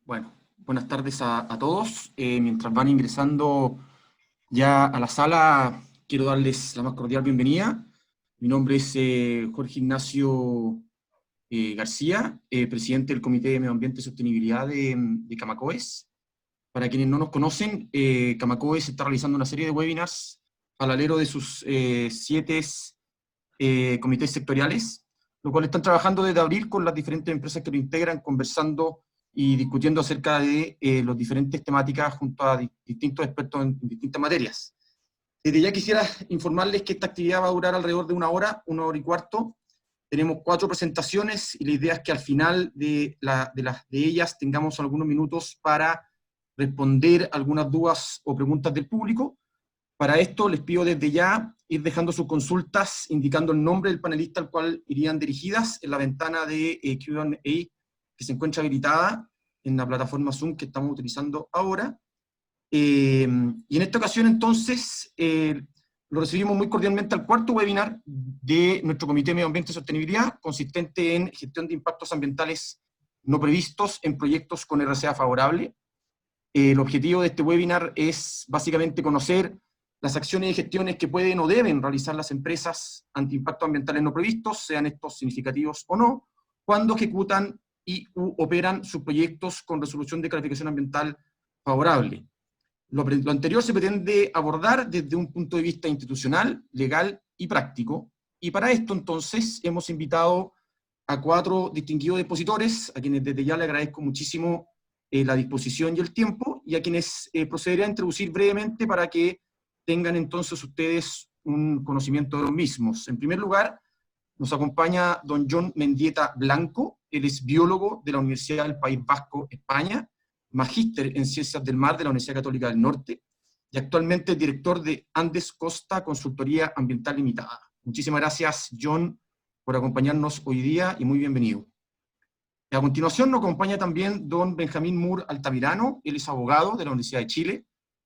Bueno, buenas tardes a todos. Mientras van ingresando ya a la sala, quiero darles la más cordial bienvenida. Mi nombre es Jorge Ignacio García, presidente del Comité de Medio Ambiente y Sostenibilidad de Camacoes. Para quienes no nos conocen, Camacoes está realizando una serie de webinars al alero de sus 7 comités sectoriales, los cuales están trabajando desde abril con las diferentes empresas que lo integran, conversando y discutiendo acerca de las diferentes temáticas junto a distintos expertos en distintas materias. Desde ya quisiera informarles que esta actividad va a durar alrededor de una hora y cuarto. Tenemos 4 presentaciones y la idea es que al final de ellas tengamos algunos minutos para responder algunas dudas o preguntas del público. Para esto les pido desde ya ir dejando sus consultas, indicando el nombre del panelista al cual irían dirigidas en la ventana de Q&A que se encuentra habilitada en la plataforma Zoom que estamos utilizando ahora. Y en esta ocasión entonces lo recibimos muy cordialmente al cuarto webinar de nuestro Comité de Medio Ambiente y Sostenibilidad, consistente en gestión de impactos ambientales no previstos en proyectos con RCA favorable. El objetivo de este webinar es básicamente conocer las acciones y gestiones que pueden o deben realizar las empresas ante impactos ambientales no previstos, sean estos significativos o no, cuando ejecutan y operan sus proyectos con resolución de calificación ambiental favorable. Lo anterior se pretende abordar desde un punto de vista institucional, legal y práctico, y para esto entonces hemos invitado a 4 distinguidos expositores, a quienes desde ya le agradezco muchísimo la disposición y el tiempo, y a quienes procederé a introducir brevemente para que tengan entonces ustedes un conocimiento de los mismos. En primer lugar, nos acompaña don Jon Mendieta Blanco. Él es biólogo de la Universidad del País Vasco, España, magíster en Ciencias del Mar de la Universidad Católica del Norte, y actualmente es director de Andes Costa Consultoría Ambiental Limitada. Muchísimas gracias, Jon, por acompañarnos hoy día, y muy bienvenido. A continuación nos acompaña también don Benjamín Moore Altamirano. Él es abogado de la Universidad de Chile,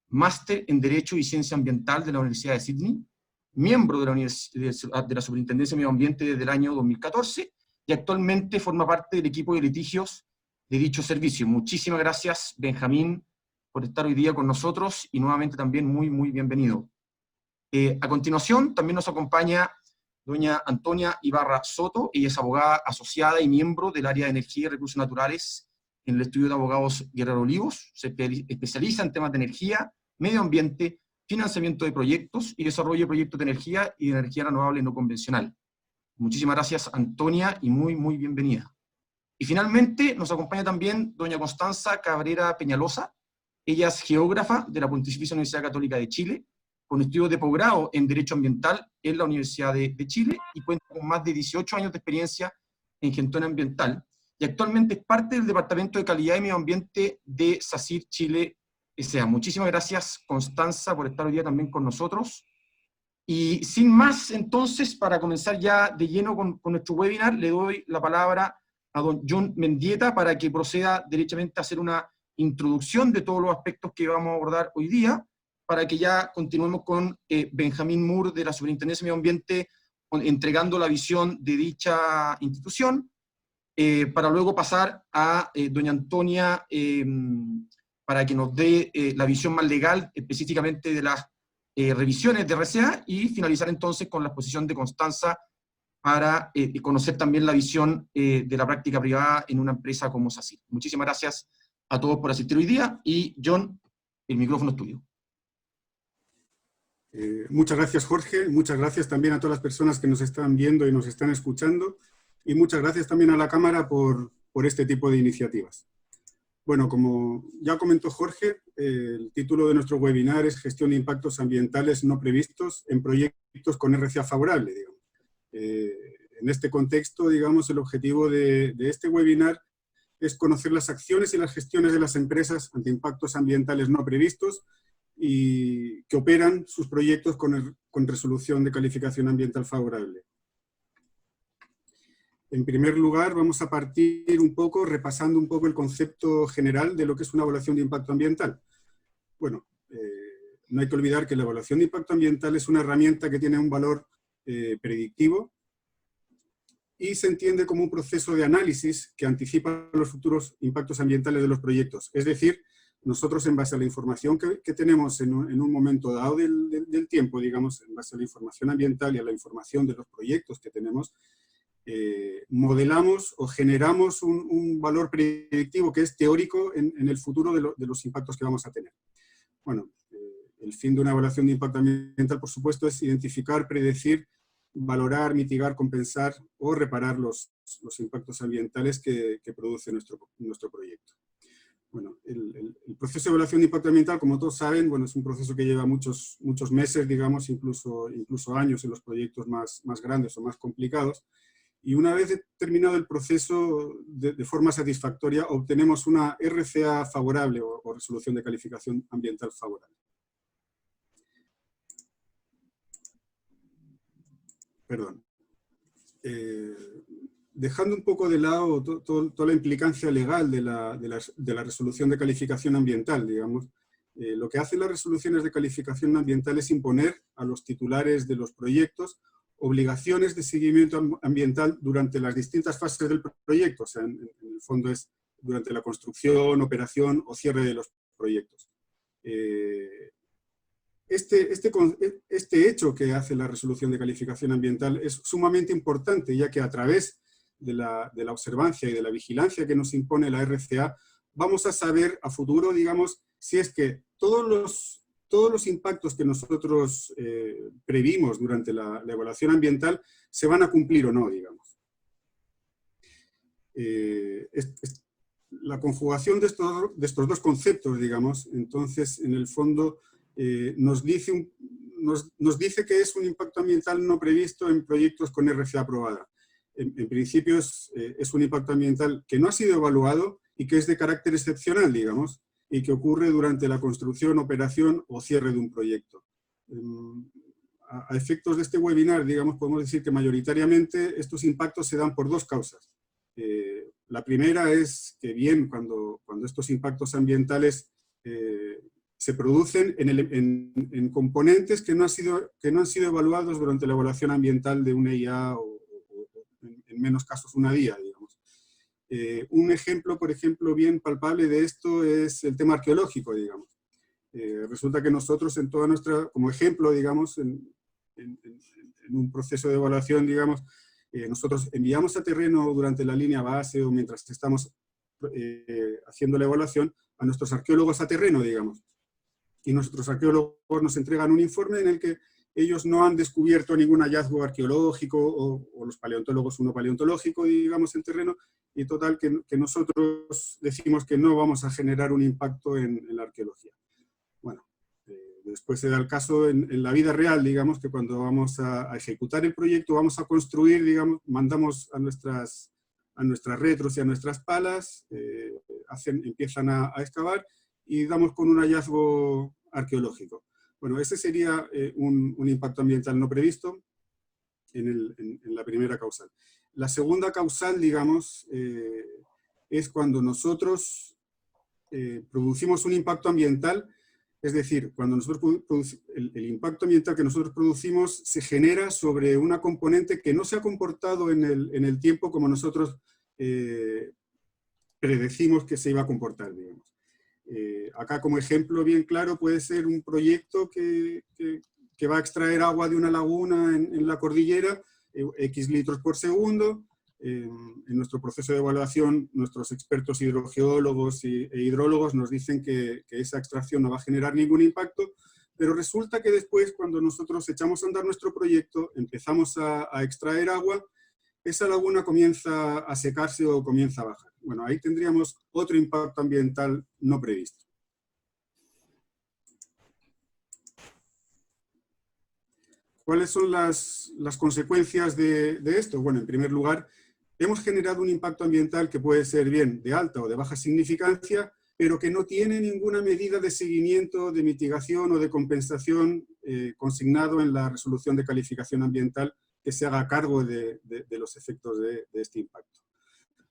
máster en Derecho y Ciencia Ambiental de la Universidad de Sydney, miembro de la Superintendencia de Medio Ambiente desde el año 2014, y actualmente forma parte del equipo de litigios de dicho servicio. Muchísimas gracias, Benjamín, por estar hoy día con nosotros, y nuevamente también muy bienvenido. A continuación también nos acompaña doña Antonia Ibarra Soto. Ella es abogada asociada y miembro del área de energía y recursos naturales en el estudio de abogados Guerrero Olivos. Se especializa en temas de energía, medio ambiente, financiamiento de proyectos y desarrollo de proyectos de energía y de energía renovable no convencional. Muchísimas gracias, Antonia, y muy bienvenida. Y finalmente nos acompaña también doña Constanza Cabrera Peñalosa. Ella es geógrafa de la Pontificia Universidad Católica de Chile, con estudios de posgrado en Derecho Ambiental en la Universidad de Chile, y cuenta con más de 18 años de experiencia en gestión ambiental, y actualmente es parte del Departamento de Calidad y Medio Ambiente de SACIR Chile S.A. Muchísimas gracias, Constanza, por estar hoy día también con nosotros. Y sin más, entonces, para comenzar ya de lleno con nuestro webinar, le doy la palabra a don Jon Mendieta para que proceda derechamente a hacer una introducción de todos los aspectos que vamos a abordar hoy día, para que ya continuemos con Benjamín Moore de la Superintendencia de Medio Ambiente, entregando la visión de dicha institución, para luego pasar a doña Antonia para que nos dé la visión más legal, específicamente de las revisiones de RCA, y finalizar entonces con la exposición de Constanza para conocer también la visión de la práctica privada en una empresa como SACIR. Muchísimas gracias a todos por asistir hoy día, y Jon, el micrófono es tuyo. Muchas gracias, Jorge. Muchas gracias también a todas las personas que nos están viendo y nos están escuchando, y muchas gracias también a la Cámara por este tipo de iniciativas. Bueno, como ya comentó Jorge, el título de nuestro webinar es Gestión de impactos ambientales no previstos en proyectos con RCA favorable, digamos. En este contexto, digamos, el objetivo de este webinar es conocer las acciones y las gestiones de las empresas ante impactos ambientales no previstos y que operan sus proyectos con resolución de calificación ambiental favorable. En primer lugar, vamos a partir un poco, repasando un poco el concepto general de lo que es una evaluación de impacto ambiental. Bueno, no hay que olvidar que la evaluación de impacto ambiental es una herramienta que tiene un valor predictivo y se entiende como un proceso de análisis que anticipa los futuros impactos ambientales de los proyectos. Es decir, nosotros en base a la información que tenemos en un momento dado del tiempo, digamos, en base a la información ambiental y a la información de los proyectos que tenemos, modelamos o generamos un valor predictivo que es teórico en el futuro de los impactos que vamos a tener. Bueno, el fin de una evaluación de impacto ambiental, por supuesto, es identificar, predecir, valorar, mitigar, compensar o reparar los impactos ambientales que produce nuestro proyecto. Bueno, el proceso de evaluación de impacto ambiental, como todos saben, bueno, es un proceso que lleva muchos meses, digamos, incluso años en los proyectos más grandes o más complicados. Y una vez terminado el proceso de forma satisfactoria, obtenemos una RCA favorable o resolución de calificación ambiental favorable. Perdón. Dejando un poco de lado toda la implicancia legal de la resolución de calificación ambiental, digamos, lo que hacen las resoluciones de calificación ambiental es imponer a los titulares de los proyectos obligaciones de seguimiento ambiental durante las distintas fases del proyecto, o sea, en el fondo es durante la construcción, operación o cierre de los proyectos. Este hecho que hace la resolución de calificación ambiental es sumamente importante, ya que a través de la observancia y de la vigilancia que nos impone la RCA, vamos a saber a futuro, digamos, si es que todos los impactos que nosotros previmos durante la evaluación ambiental se van a cumplir o no, digamos. La conjugación de estos dos conceptos, digamos, entonces, en el fondo, nos dice que es un impacto ambiental no previsto en proyectos con RCA aprobada. En principio es un impacto ambiental que no ha sido evaluado y que es de carácter excepcional, digamos, y que ocurre durante la construcción, operación o cierre de un proyecto. A efectos de este webinar, digamos, podemos decir que mayoritariamente estos impactos se dan por dos causas. La primera es que bien, cuando estos impactos ambientales se producen en componentes que no han sido evaluados durante la evaluación ambiental de una IA o en menos casos una DIA, digamos. Un ejemplo, por ejemplo, bien palpable de esto es el tema arqueológico, digamos. Resulta que nosotros en toda como ejemplo, digamos, en un proceso de evaluación, digamos, nosotros enviamos a terreno durante la línea base o mientras estamos haciendo la evaluación a nuestros arqueólogos a terreno, digamos. Y nuestros arqueólogos nos entregan un informe en el que ellos no han descubierto ningún hallazgo arqueológico o los paleontólogos uno paleontológico, digamos, en terreno, y total que nosotros decimos que no vamos a generar un impacto en la arqueología. Bueno, después se da el caso en la vida real, digamos, que cuando vamos a ejecutar el proyecto, vamos a construir, digamos, mandamos a nuestras retros y a nuestras palas, empiezan a excavar y damos con un hallazgo arqueológico. Bueno, ese sería un impacto ambiental no previsto en la primera causal. La segunda causal, digamos, es cuando nosotros producimos un impacto ambiental, es decir, cuando nosotros el impacto ambiental que nosotros producimos se genera sobre una componente que no se ha comportado en el tiempo como nosotros predecimos que se iba a comportar, digamos. Acá como ejemplo bien claro puede ser un proyecto que va a extraer agua de una laguna en la cordillera, X litros por segundo. En nuestro proceso de evaluación, nuestros expertos hidrogeólogos e hidrólogos nos dicen que esa extracción no va a generar ningún impacto, pero resulta que después, cuando nosotros echamos a andar nuestro proyecto, empezamos a extraer agua, esa laguna comienza a secarse o comienza a bajar. Bueno, ahí tendríamos otro impacto ambiental no previsto. ¿Cuáles son las consecuencias de esto? Bueno, en primer lugar, hemos generado un impacto ambiental que puede ser bien de alta o de baja significancia, pero que no tiene ninguna medida de seguimiento, de mitigación o de compensación consignado en la resolución de calificación ambiental que se haga cargo de los efectos de este impacto.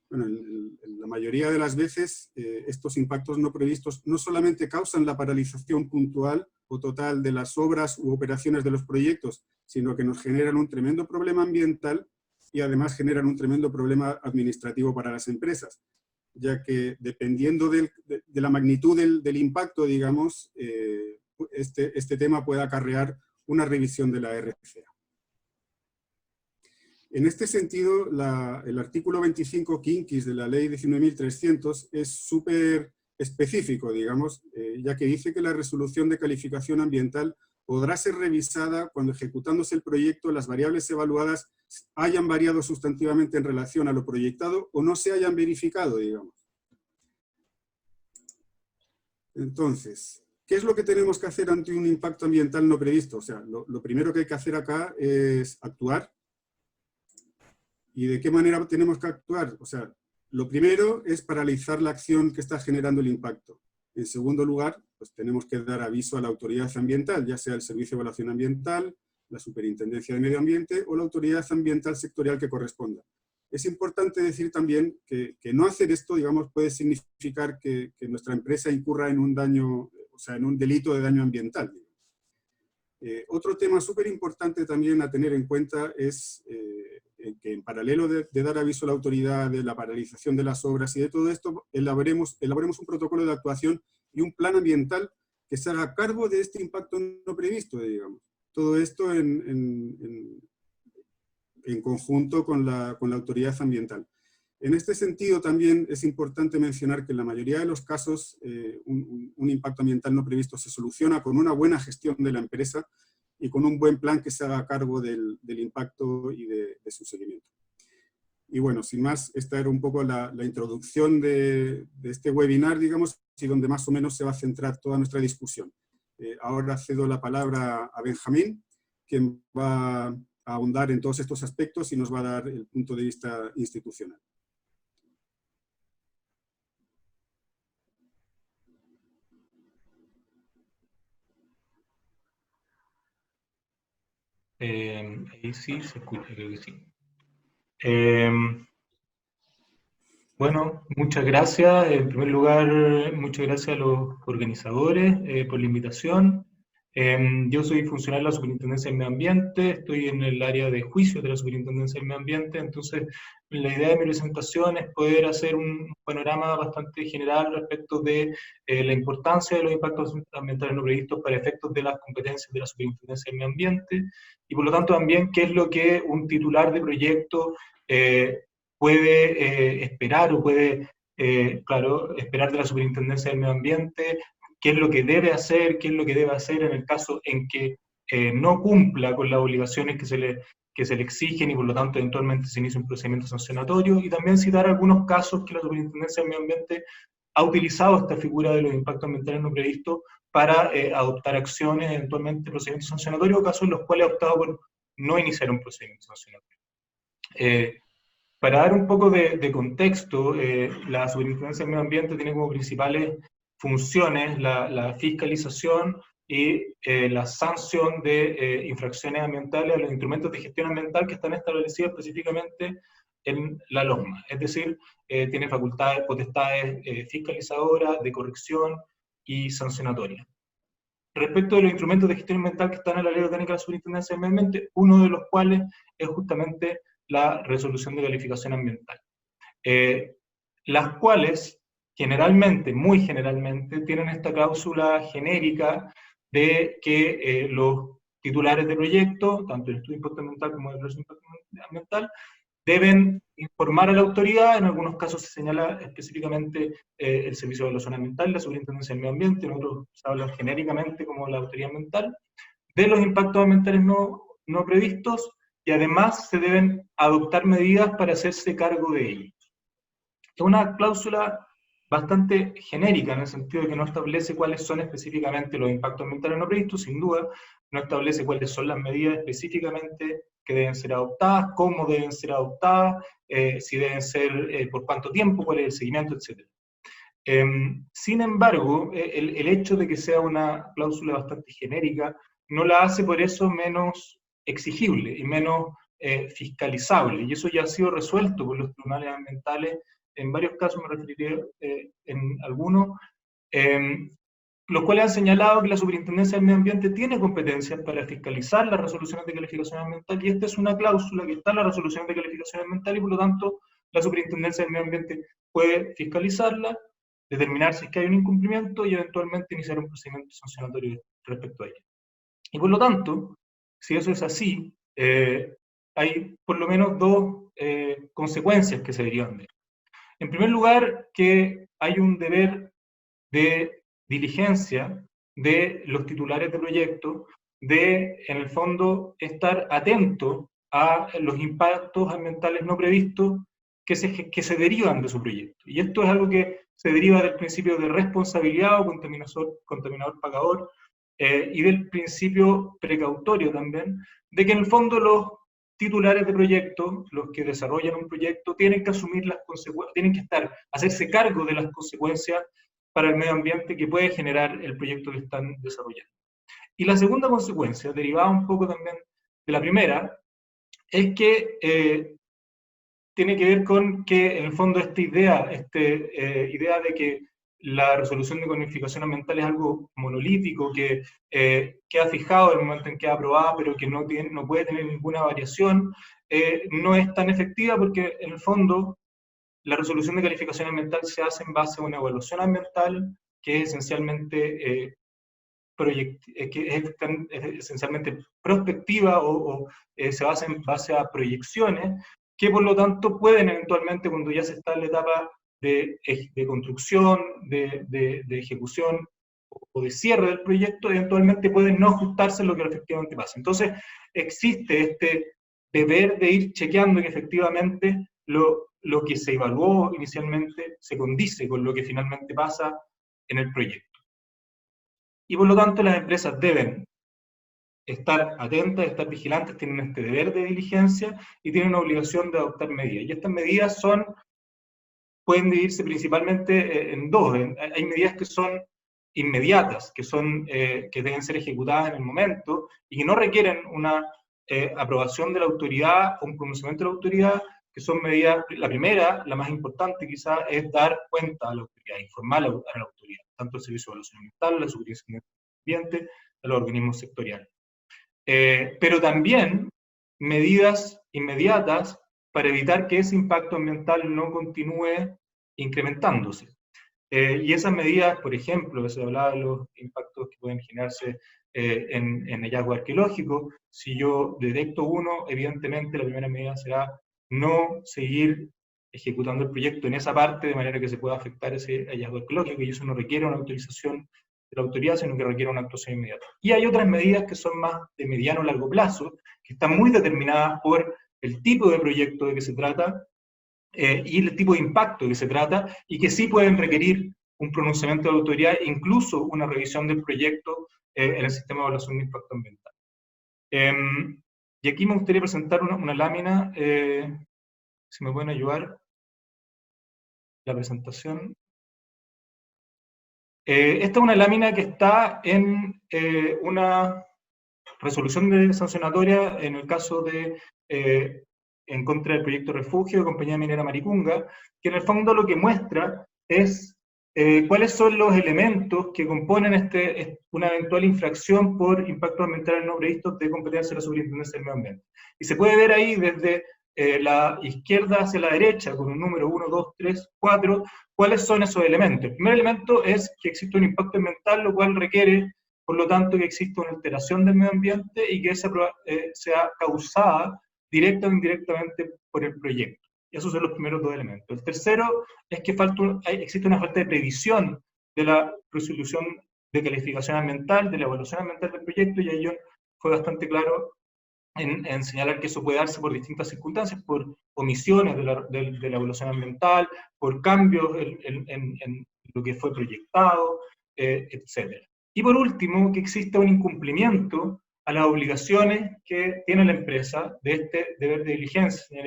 Bueno, en la mayoría de las veces estos impactos no previstos no solamente causan la paralización puntual o total de las obras u operaciones de los proyectos, sino que nos generan un tremendo problema ambiental y además generan un tremendo problema administrativo para las empresas, ya que dependiendo de la magnitud del impacto, digamos, este tema puede acarrear una revisión de la RCA. En este sentido, el artículo 25 quinquis de la ley 19.300 es súper específico, digamos, ya que dice que la resolución de calificación ambiental podrá ser revisada cuando, ejecutándose el proyecto, las variables evaluadas hayan variado sustantivamente en relación a lo proyectado o no se hayan verificado, digamos. Entonces, ¿qué es lo que tenemos que hacer ante un impacto ambiental no previsto? O sea, lo primero que hay que hacer acá es actuar. ¿Y de qué manera tenemos que actuar? O sea, lo primero es paralizar la acción que está generando el impacto. En segundo lugar, pues tenemos que dar aviso a la autoridad ambiental, ya sea el Servicio de Evaluación Ambiental, la Superintendencia de Medio Ambiente o la autoridad ambiental sectorial que corresponda. Es importante decir también que no hacer esto, digamos, puede significar que nuestra empresa incurra en un daño, o sea, en un delito de daño ambiental. Otro tema súper importante también a tener en cuenta es que en paralelo de dar aviso a la autoridad de la paralización de las obras y de todo esto, elaboremos un protocolo de actuación y un plan ambiental que se haga cargo de este impacto no previsto, digamos. Todo esto en conjunto con la autoridad ambiental. En este sentido también es importante mencionar que en la mayoría de los casos un impacto ambiental no previsto se soluciona con una buena gestión de la empresa y con un buen plan que se haga cargo del impacto y de su seguimiento. Y bueno, sin más, esta era un poco la introducción de este webinar, digamos, y donde más o menos se va a centrar toda nuestra discusión. Ahora cedo la palabra a Benjamín, quien va a ahondar en todos estos aspectos y nos va a dar el punto de vista institucional. Ahí sí se escucha, creo que sí. Bueno, muchas gracias. En primer lugar, muchas gracias a los organizadores por la invitación. Yo soy funcionario de la Superintendencia del Medio Ambiente, estoy en el área de juicio de la Superintendencia del Medio Ambiente, entonces la idea de mi presentación es poder hacer un panorama bastante general respecto de la importancia de los impactos ambientales no previstos para efectos de las competencias de la Superintendencia del Medio Ambiente, y por lo tanto también qué es lo que un titular de proyecto puede esperar o puede, claro, esperar de la Superintendencia del Medio Ambiente, qué es lo que debe hacer, qué es lo que debe hacer en el caso en que no cumpla con las obligaciones que se le exigen y por lo tanto eventualmente se inicia un procedimiento sancionatorio, y también citar algunos casos que la Superintendencia del Medio Ambiente ha utilizado esta figura de los impactos ambientales no previstos para adoptar acciones, eventualmente procedimientos sancionatorios, o casos en los cuales ha optado por no iniciar un procedimiento sancionatorio. Para dar un poco de contexto, la Superintendencia del Medio Ambiente tiene como principales funciones la fiscalización y la sanción de infracciones ambientales a los instrumentos de gestión ambiental que están establecidos específicamente en la LOMA. Es decir, tiene facultades, potestades fiscalizadoras, de corrección y sancionatorias. Respecto de los instrumentos de gestión ambiental que están en la Ley Orgánica de la Superintendencia del Medio Ambiente, uno de los cuales es justamente la resolución de calificación ambiental, las cuales generalmente, muy generalmente, tienen esta cláusula genérica de que los titulares de proyecto, tanto el estudio de impacto ambiental como el de impacto ambiental, deben informar a la autoridad. En algunos casos se señala específicamente el Servicio de Evaluación Ambiental, la Superintendencia del Medio Ambiente, en otros se habla genéricamente como la autoridad ambiental, de los impactos ambientales no previstos, y además se deben adoptar medidas para hacerse cargo de ellos. Es una cláusula bastante genérica, en el sentido de que no establece cuáles son específicamente los impactos ambientales no previstos, sin duda, no establece cuáles son las medidas específicamente que deben ser adoptadas, cómo deben ser adoptadas, si deben ser, por cuánto tiempo, cuál es el seguimiento, etc. Sin embargo, el hecho de que sea una cláusula bastante genérica no la hace por eso menos exigible y menos fiscalizable, y eso ya ha sido resuelto por los tribunales ambientales en varios casos, me referiré en algunos, los cuales han señalado que la Superintendencia del Medio Ambiente tiene competencias para fiscalizar las resoluciones de calificación ambiental, y esta es una cláusula que está en la resolución de calificación ambiental, y por lo tanto la Superintendencia del Medio Ambiente puede fiscalizarla, determinar si es que hay un incumplimiento y eventualmente iniciar un procedimiento sancionatorio respecto a ella. Y por lo tanto, si eso es así, hay por lo menos dos consecuencias que se derivan de ello. En primer lugar, que hay un deber de diligencia de los titulares de proyecto, de, en el fondo, estar atento a los impactos ambientales no previstos que se derivan de su proyecto. Y esto es algo que se deriva del principio de responsabilidad o contaminador-pagador, y del principio precautorio también, de que en el fondo los titulares de proyecto, los que desarrollan un proyecto, tienen que asumir las consecuencias, tienen que hacerse cargo de las consecuencias para el medio ambiente que puede generar el proyecto que están desarrollando. Y la segunda consecuencia, derivada un poco también de la primera, es que tiene que ver con que, en el fondo, esta idea de que la resolución de codificación ambiental es algo monolítico, que queda fijado en el momento en que es aprobada, pero que no puede tener ninguna variación, no es tan efectiva, porque, en el fondo, la resolución de calificación ambiental se hace en base a una evaluación ambiental que es esencialmente, prospectiva, o se basa en base a proyecciones, que por lo tanto pueden eventualmente, cuando ya se está en la etapa de construcción, de ejecución o de cierre del proyecto, eventualmente pueden no ajustarse a lo que efectivamente pasa. Entonces, existe este deber de ir chequeando que efectivamente lo que se evaluó inicialmente se condice con lo que finalmente pasa en el proyecto. Y por lo tanto las empresas deben estar atentas, estar vigilantes, tienen este deber de diligencia y tienen una obligación de adoptar medidas. Y estas medidas pueden dividirse principalmente en dos. Hay medidas que son inmediatas, que deben ser ejecutadas en el momento y que no requieren una aprobación de la autoridad o un pronunciamiento de la autoridad, que son medidas. La primera, la más importante quizás, es dar cuenta a la autoridad, informar a la autoridad, tanto el Servicio de Evaluación Ambiental, la Superintendencia del Ambiente, a los organismos sectoriales. Pero también medidas inmediatas para evitar que ese impacto ambiental no continúe incrementándose. Y esas medidas, por ejemplo, se hablaba de los impactos que pueden generarse en hallazgo arqueológico. Si yo detecto uno, evidentemente la primera medida será no seguir ejecutando el proyecto en esa parte de manera que se pueda afectar ese hallazgo arqueológico, y eso no requiere una autorización de la autoridad, sino que requiere una actuación inmediata. Y hay otras medidas que son más de mediano o largo plazo, que están muy determinadas por el tipo de proyecto de que se trata, y el tipo de impacto de que se trata, y que sí pueden requerir un pronunciamiento de la autoridad, incluso una revisión del proyecto en el sistema de evaluación de impacto ambiental. Y aquí me gustaría presentar una lámina, si me pueden ayudar, la presentación. Esta es una lámina que está en una resolución sancionatoria en el caso de en contra del proyecto Refugio de Compañía Minera Maricunga, que en el fondo lo que muestra es cuáles son los elementos que componen una eventual infracción por impactos ambientales no previstos de competencia de la Superintendencia del Medio Ambiente. Y se puede ver ahí desde la izquierda hacia la derecha, con un número 1, 2, 3, 4, cuáles son esos elementos. El primer elemento es que existe un impacto ambiental, lo cual requiere, por lo tanto, que exista una alteración del medio ambiente y que esa sea causada directa o indirectamente por el proyecto. Y esos son los primeros dos elementos. El tercero es que existe una falta de previsión de la resolución de calificación ambiental, de la evaluación ambiental del proyecto, y ello fue bastante claro en señalar que eso puede darse por distintas circunstancias, por omisiones de la evaluación ambiental, por cambios en lo que fue proyectado, etc. Y por último, que exista un incumplimiento a las obligaciones que tiene la empresa de este deber de diligencia,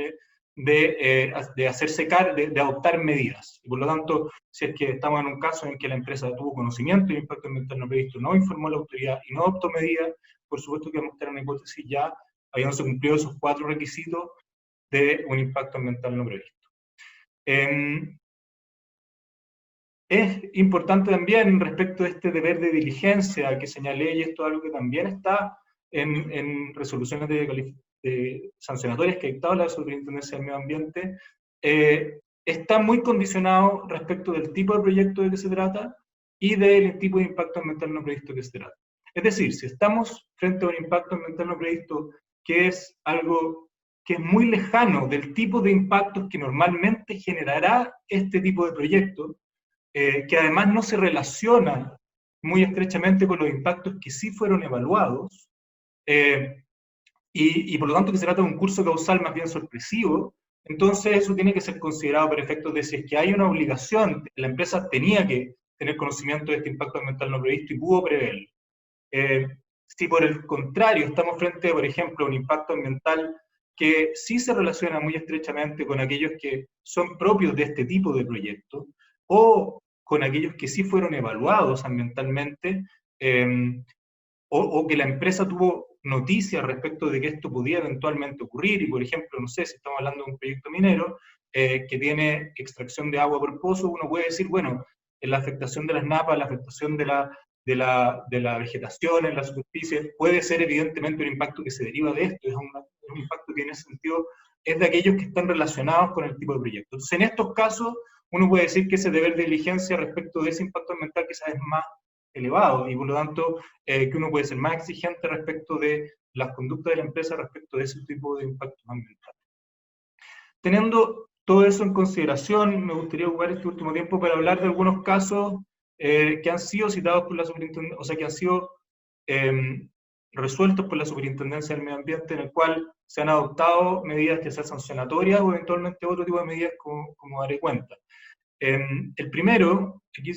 de hacerse cargo, de adoptar medidas. Y por lo tanto, si es que estamos en un caso en que la empresa tuvo conocimiento de impacto ambiental no previsto, no informó a la autoridad y no adoptó medidas, por supuesto que vamos a tener una hipótesis ya habiéndose cumplido esos 4 requisitos de un impacto ambiental no previsto. Es importante también respecto de este deber de diligencia que señalé, y esto es algo que también está en resoluciones de sancionatorias que ha dictado la Superintendencia del Medio Ambiente, está muy condicionado respecto del tipo de proyecto de que se trata y del tipo de impacto ambiental no previsto que se trata. Es decir, si estamos frente a un impacto ambiental no previsto que es algo que es muy lejano del tipo de impactos que normalmente generará este tipo de proyecto, que además no se relaciona muy estrechamente con los impactos que sí fueron evaluados, y por lo tanto que se trata de un curso causal más bien sorpresivo, entonces eso tiene que ser considerado por efectos de si es que hay una obligación, la empresa tenía que tener conocimiento de este impacto ambiental no previsto y pudo preverlo. Si por el contrario estamos frente, por ejemplo, a un impacto ambiental que sí se relaciona muy estrechamente con aquellos que son propios de este tipo de proyectos, o con aquellos que sí fueron evaluados ambientalmente, o que la empresa tuvo noticias respecto de que esto podía eventualmente ocurrir, y por ejemplo, no sé, si estamos hablando de un proyecto minero que tiene extracción de agua por pozo, uno puede decir, bueno, en la afectación de las napas, la afectación de la vegetación en la superficie, puede ser evidentemente un impacto que se deriva de esto, es un impacto que en ese sentido es de aquellos que están relacionados con el tipo de proyecto. Entonces, en estos casos, uno puede decir que ese deber de diligencia respecto de ese impacto ambiental quizás es más elevado, y por lo tanto que uno puede ser más exigente respecto de las conductas de la empresa respecto de ese tipo de impactos ambientales. Teniendo todo eso en consideración, me gustaría ocupar este último tiempo para hablar de algunos casos que han sido citados por la Superintendencia, o sea, que han sido resueltos por la Superintendencia del Medio Ambiente, en el cual se han adoptado medidas que sean sancionatorias o eventualmente otro tipo de medidas como daré cuenta. El primero, aquí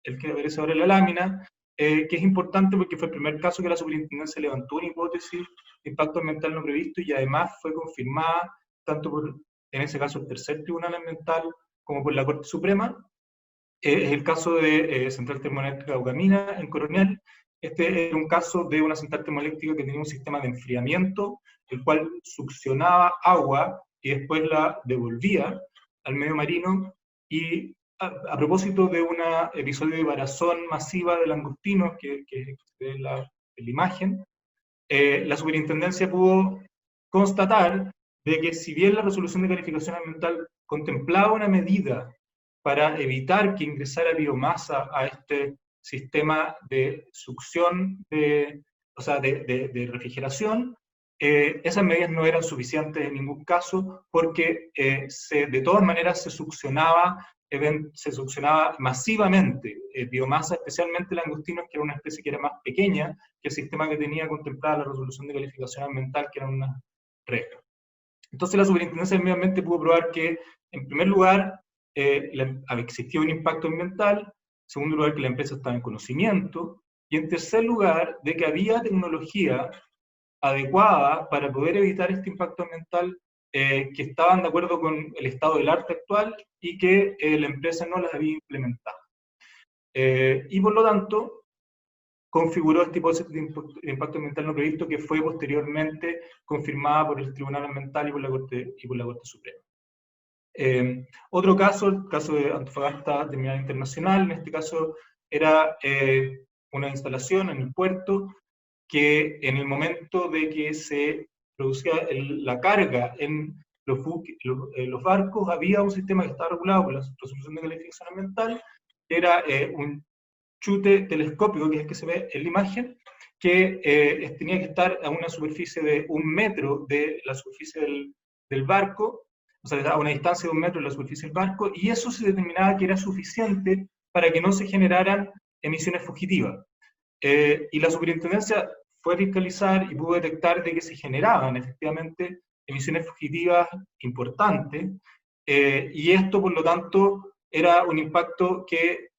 el que aparece ahora en la lámina, que es importante porque fue el primer caso que la Superintendencia levantó una hipótesis de impacto ambiental no previsto y además fue confirmada tanto por, en ese caso, el tercer tribunal ambiental como por la Corte Suprema. Es el caso de Central Termoeléctrica Eucamina, en Coronel. Este es un caso de una central termoeléctrica que tenía un sistema de enfriamiento, el cual succionaba agua y después la devolvía al medio marino. Y a propósito de un episodio de varazón masiva de langostinos, que es la imagen, la superintendencia pudo constatar de que si bien la resolución de calificación ambiental contemplaba una medida para evitar que ingresara biomasa a este sistema de succión, de refrigeración, esas medidas no eran suficientes en ningún caso porque de todas maneras se succionaba masivamente biomasa, especialmente langostinos, que era una especie que era más pequeña que el sistema que tenía contemplada la resolución de calificación ambiental, que eran unas rejas. Entonces la Superintendencia del Medio Ambiente pudo probar que, en primer lugar, existía un impacto ambiental, en segundo lugar, que la empresa estaba en conocimiento, y en tercer lugar, de que había tecnología adecuada para poder evitar este impacto ambiental, que estaban de acuerdo con el estado del arte actual y que la empresa no las había implementado. Y por lo tanto, configuró este hipótesis de impacto ambiental no previsto que fue posteriormente confirmada por el Tribunal Ambiental y por la Corte Suprema. Otro caso, el caso de Antofagasta Terminal Internacional, en este caso era una instalación en el puerto que en el momento de que se producía la carga en los barcos, había un sistema que estaba regulado por la resolución de calificación ambiental, que era un chute telescópico, que es el que se ve en la imagen, que tenía que estar a una superficie de 1 metro de la superficie del barco, o sea, a una distancia de 1 metro de la superficie del barco, y eso se determinaba que era suficiente para que no se generaran emisiones fugitivas. Y la superintendencia fue a fiscalizar y pudo detectar de que se generaban efectivamente emisiones fugitivas importantes, y esto, por lo tanto, era un impacto que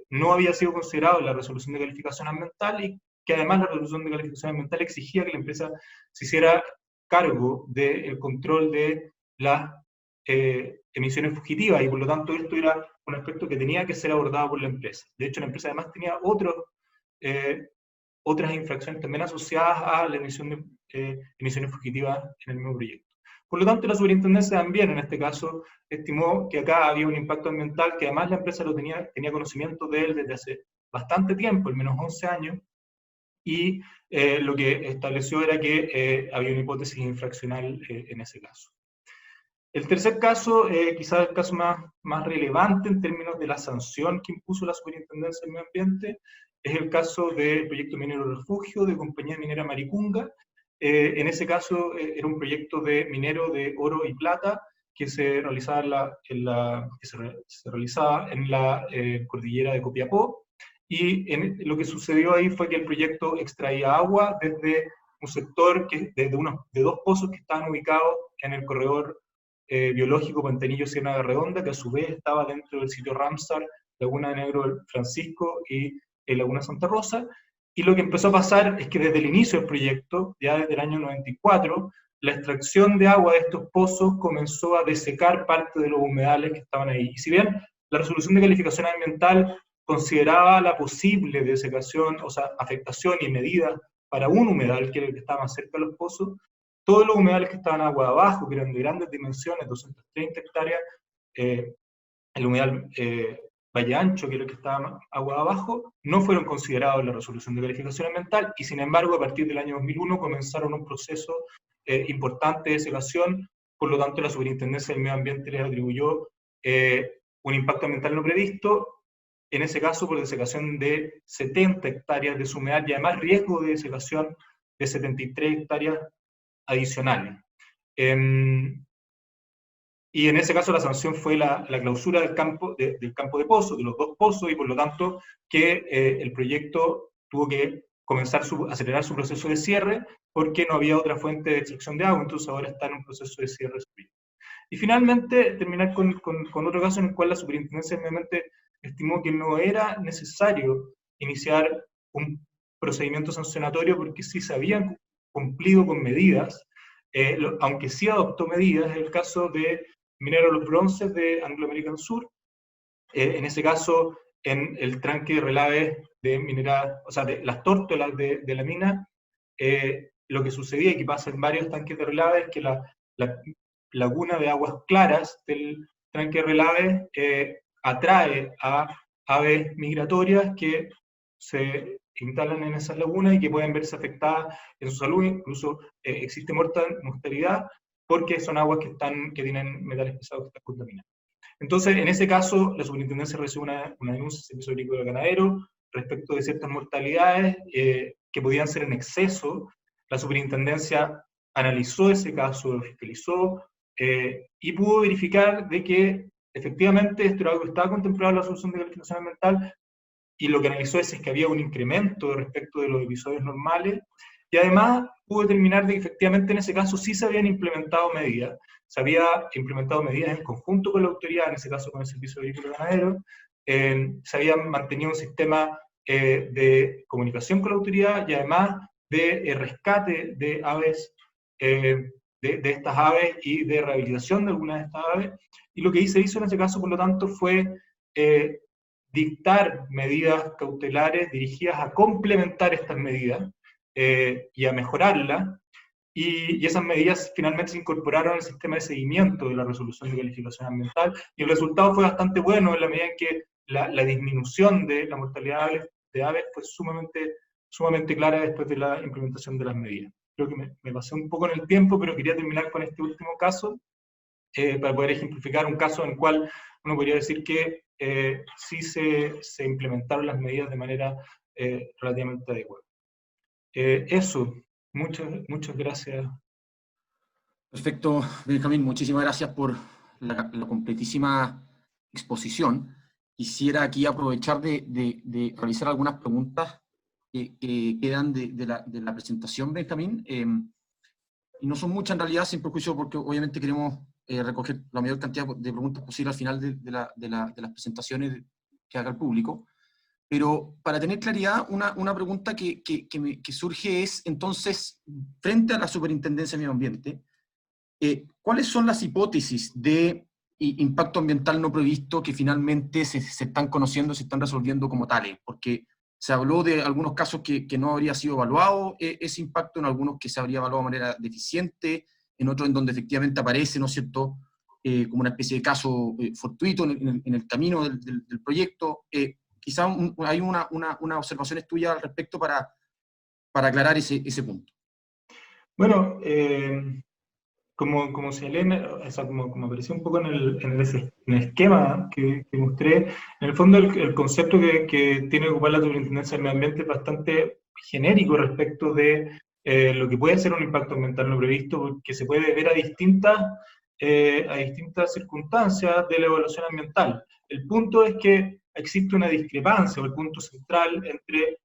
no había sido considerado en la resolución de calificación ambiental, y que además la resolución de calificación ambiental exigía que la empresa se hiciera cargo del control de las emisiones fugitivas, y por lo tanto esto era un aspecto que tenía que ser abordado por la empresa. De hecho, la empresa además tenía otras infracciones también asociadas a la emisión de emisiones fugitivas en el mismo proyecto. Por lo tanto, la superintendencia también, en este caso, estimó que acá había un impacto ambiental que además la empresa tenía conocimiento de él desde hace bastante tiempo, al menos 11 años, y lo que estableció era que había una hipótesis infraccional en ese caso. El tercer caso, quizás el caso más relevante en términos de la sanción que impuso la Superintendencia del Medio Ambiente, es el caso del proyecto minero Refugio de compañía minera Maricunga. En ese caso era un proyecto de minero de oro y plata que se realizaba en la cordillera de Copiapó, y lo que sucedió ahí fue que el proyecto extraía agua desde un sector, de dos pozos que estaban ubicados en el corredor biológico Pantanillo-Ciénaga Redonda, que a su vez estaba dentro del sitio Ramsar, Laguna de Negro Francisco y Laguna Santa Rosa. Y lo que empezó a pasar es que desde el inicio del proyecto, ya desde el año 94, la extracción de agua de estos pozos comenzó a desecar parte de los humedales que estaban ahí. Y si bien la resolución de calificación ambiental consideraba la posible desecación, o sea, afectación y medidas para un humedal, que era el que estaba más cerca de los pozos, todos los humedales que estaban agua abajo, que eran de grandes dimensiones, 230 hectáreas, el humedal Valle Ancho, que era el que estaba agua abajo, no fueron considerados en la resolución de calificación ambiental, y sin embargo, a partir del año 2001 comenzaron un proceso importante de desecación. Por lo tanto, la Superintendencia del Medio Ambiente les atribuyó un impacto ambiental no previsto, en ese caso por desecación de 70 hectáreas de su humedal, y además riesgo de desecación de 73 hectáreas adicionales. Y en ese caso la sanción fue la clausura del campo de pozos, de los dos pozos, y por lo tanto que el proyecto tuvo que comenzar acelerar su proceso de cierre, porque no había otra fuente de extracción de agua, entonces ahora está en un proceso de cierre. Y finalmente, terminar con otro caso en el cual la Superintendencia del Medio Ambiente estimó que no era necesario iniciar un procedimiento sancionatorio porque sí se habían cumplido con medidas, aunque sí adoptó medidas, en el caso de Minero Los Bronces de Anglo American Sur, en ese caso en el tranque de relaves de minera, o sea, de las tórtolas de la mina, lo que sucedía y que pasa en varios tanques de relaves es que la laguna de aguas claras del tranque de relaves atrae a aves migratorias que se instalan en esas lagunas y que pueden verse afectadas en su salud, incluso existe mortalidad, porque son aguas que tienen metales pesados que están contaminados. Entonces, en ese caso, la Superintendencia recibe una denuncia del Servicio Agrícola Ganadero respecto de ciertas mortalidades que podían ser en exceso. La Superintendencia analizó ese caso, lo fiscalizó y pudo verificar de que efectivamente esto era algo que estaba contemplado en la resolución de calificación ambiental, y lo que analizó es que había un incremento respecto de los episodios normales, y además pudo determinar de que efectivamente en ese caso sí se habían implementado medidas, se había implementado medidas en conjunto con la autoridad, en ese caso con el Servicio Agrícola Ganadero, se había mantenido un sistema de comunicación con la autoridad y además de rescate de aves, de estas aves y de rehabilitación de algunas de estas aves, y lo que se hizo en ese caso, por lo tanto, fue dictar medidas cautelares dirigidas a complementar estas medidas y a mejorarlas, y esas medidas finalmente se incorporaron al sistema de seguimiento de la resolución de calificación ambiental, y el resultado fue bastante bueno en la medida en que la disminución de la mortalidad de aves fue sumamente clara después de la implementación de las medidas. Creo que me pasé un poco en el tiempo, pero quería terminar con este último caso para poder ejemplificar un caso en el cual uno podría decir que sí se implementaron las medidas de manera relativamente adecuada. Eso, muchas gracias. Perfecto, Benjamín, muchísimas gracias por la completísima exposición. Quisiera aquí aprovechar de realizar algunas preguntas que quedan de la presentación, Benjamín. Y no son muchas en realidad, sin perjuicio, porque obviamente queremos recoger la mayor cantidad de preguntas posible al final de las presentaciones que haga el público. Pero para tener claridad, una pregunta que surge es, entonces, frente a la Superintendencia de Medio Ambiente, ¿cuáles son las hipótesis de impacto ambiental no previsto que finalmente se están conociendo, se están resolviendo como tales? Porque se habló de algunos casos que no habría sido evaluado ese impacto, en algunos que se habría evaluado de manera deficiente, en otro en donde efectivamente aparece, ¿no es cierto?, como una especie de caso fortuito en el camino del proyecto. Quizá hay una observación tuya al respecto para aclarar ese punto. Bueno, como señalé, o sea, como apareció un poco en el esquema que mostré, en el fondo el concepto que tiene que ocupar la Superintendencia del Medio Ambiente es bastante genérico respecto de lo que puede ser un impacto ambiental no previsto, que se puede ver a distintas circunstancias de la evaluación ambiental. El punto es que existe una discrepancia, o el punto central, entre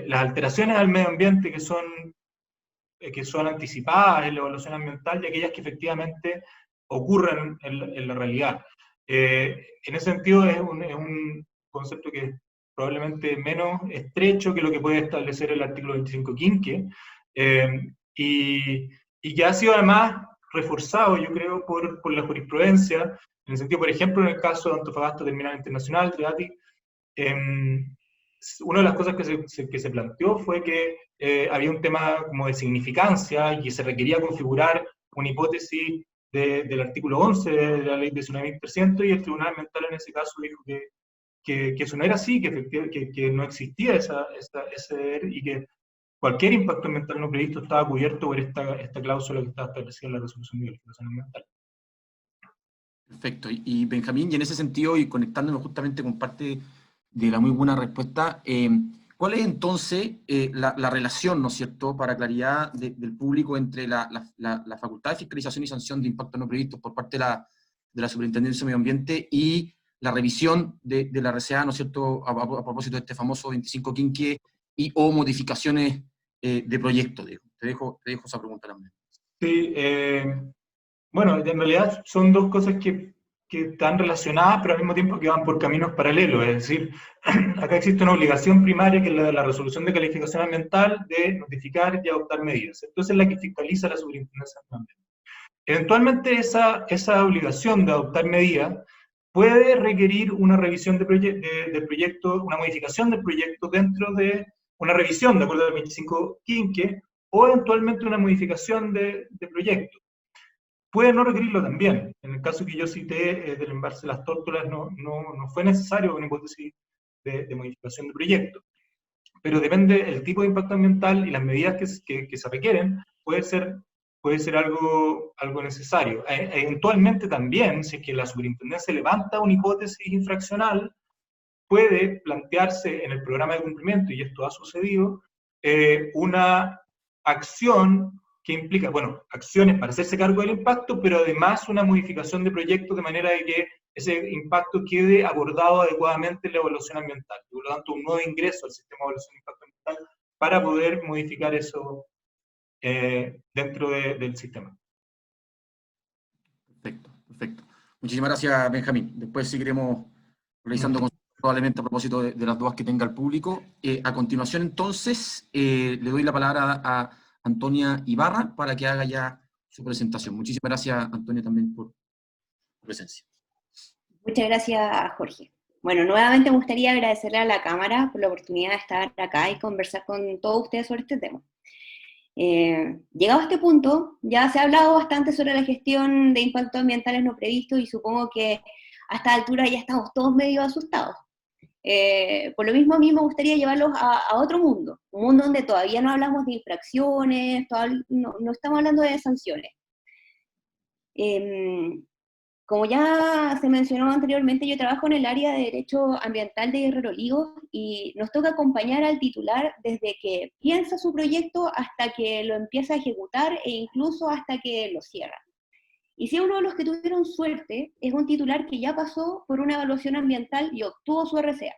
las alteraciones al medio ambiente que son anticipadas en la evaluación ambiental y aquellas que efectivamente ocurren en la realidad. En ese sentido es un concepto que es probablemente menos estrecho que lo que puede establecer el artículo 25 quinque, y que ha sido además reforzado, yo creo, por la jurisprudencia, en el sentido, por ejemplo, en el caso de Antofagasta Terminal Internacional, TRIATI, una de las cosas que se planteó fue que había un tema como de significancia y que se requería configurar una hipótesis del artículo 11 de la ley 19.300, y el Tribunal Ambiental en ese caso dijo que eso no era así, que no existía ese deber, y que cualquier impacto ambiental no previsto estaba cubierto por esta cláusula que estaba establecida en la resolución de calificación ambiental. Perfecto. Y Benjamín, y en ese sentido, y conectándome justamente con parte de la muy buena respuesta, ¿cuál es entonces la relación, ¿no es cierto?, para claridad del público entre la facultad de fiscalización y sanción de impactos no previstos por parte de la Superintendencia de Medio Ambiente y la revisión de la RCA, ¿no es cierto?, a propósito de este famoso 25 quinque o modificaciones de proyecto? Digo. Te dejo esa pregunta también. Sí, bueno, en realidad son dos cosas que están relacionadas, pero al mismo tiempo que van por caminos paralelos. Es decir, acá existe una obligación primaria, que es la de la resolución de calificación ambiental, de notificar y adoptar medidas. Entonces es la que fiscaliza la Superintendencia del Medio Ambiente. Eventualmente esa obligación de adoptar medidas puede requerir una revisión del proyecto, una modificación del proyecto dentro de una revisión de acuerdo al 25 quinque, o eventualmente una modificación de proyecto. Puede no requerirlo también. En el caso que yo cité del embalse de las Tórtolas, no fue necesario una hipótesis de modificación de proyecto. Pero depende el tipo de impacto ambiental y las medidas que se requieren, puede ser algo necesario. Eventualmente también, si es que la superintendencia levanta una hipótesis infraccional, puede plantearse en el programa de cumplimiento, y esto ha sucedido, una acción que implica, bueno, acciones para hacerse cargo del impacto, pero además una modificación de proyecto de manera de que ese impacto quede abordado adecuadamente en la evaluación ambiental. Por lo tanto, un nuevo ingreso al sistema de evaluación de impacto ambiental para poder modificar eso dentro del sistema. Perfecto. Muchísimas gracias, Benjamín. Después seguiremos realizando probablemente a propósito de las dudas que tenga el público. A continuación, entonces, le doy la palabra a Antonia Ibarra para que haga ya su presentación. Muchísimas gracias, Antonia, también por su presencia. Muchas gracias, Jorge. Bueno, nuevamente me gustaría agradecerle a la Cámara por la oportunidad de estar acá y conversar con todos ustedes sobre este tema. Llegado a este punto, ya se ha hablado bastante sobre la gestión de impactos ambientales no previstos, y supongo que a esta altura ya estamos todos medio asustados. Por lo mismo, a mí me gustaría llevarlos a otro mundo, un mundo donde todavía no hablamos de infracciones, no estamos hablando de sanciones. Como ya se mencionó anteriormente, yo trabajo en el área de Derecho Ambiental de Guerrero Ligos, y nos toca acompañar al titular desde que piensa su proyecto hasta que lo empieza a ejecutar, e incluso hasta que lo cierra. Y si uno de los que tuvieron suerte es un titular que ya pasó por una evaluación ambiental y obtuvo su RCA.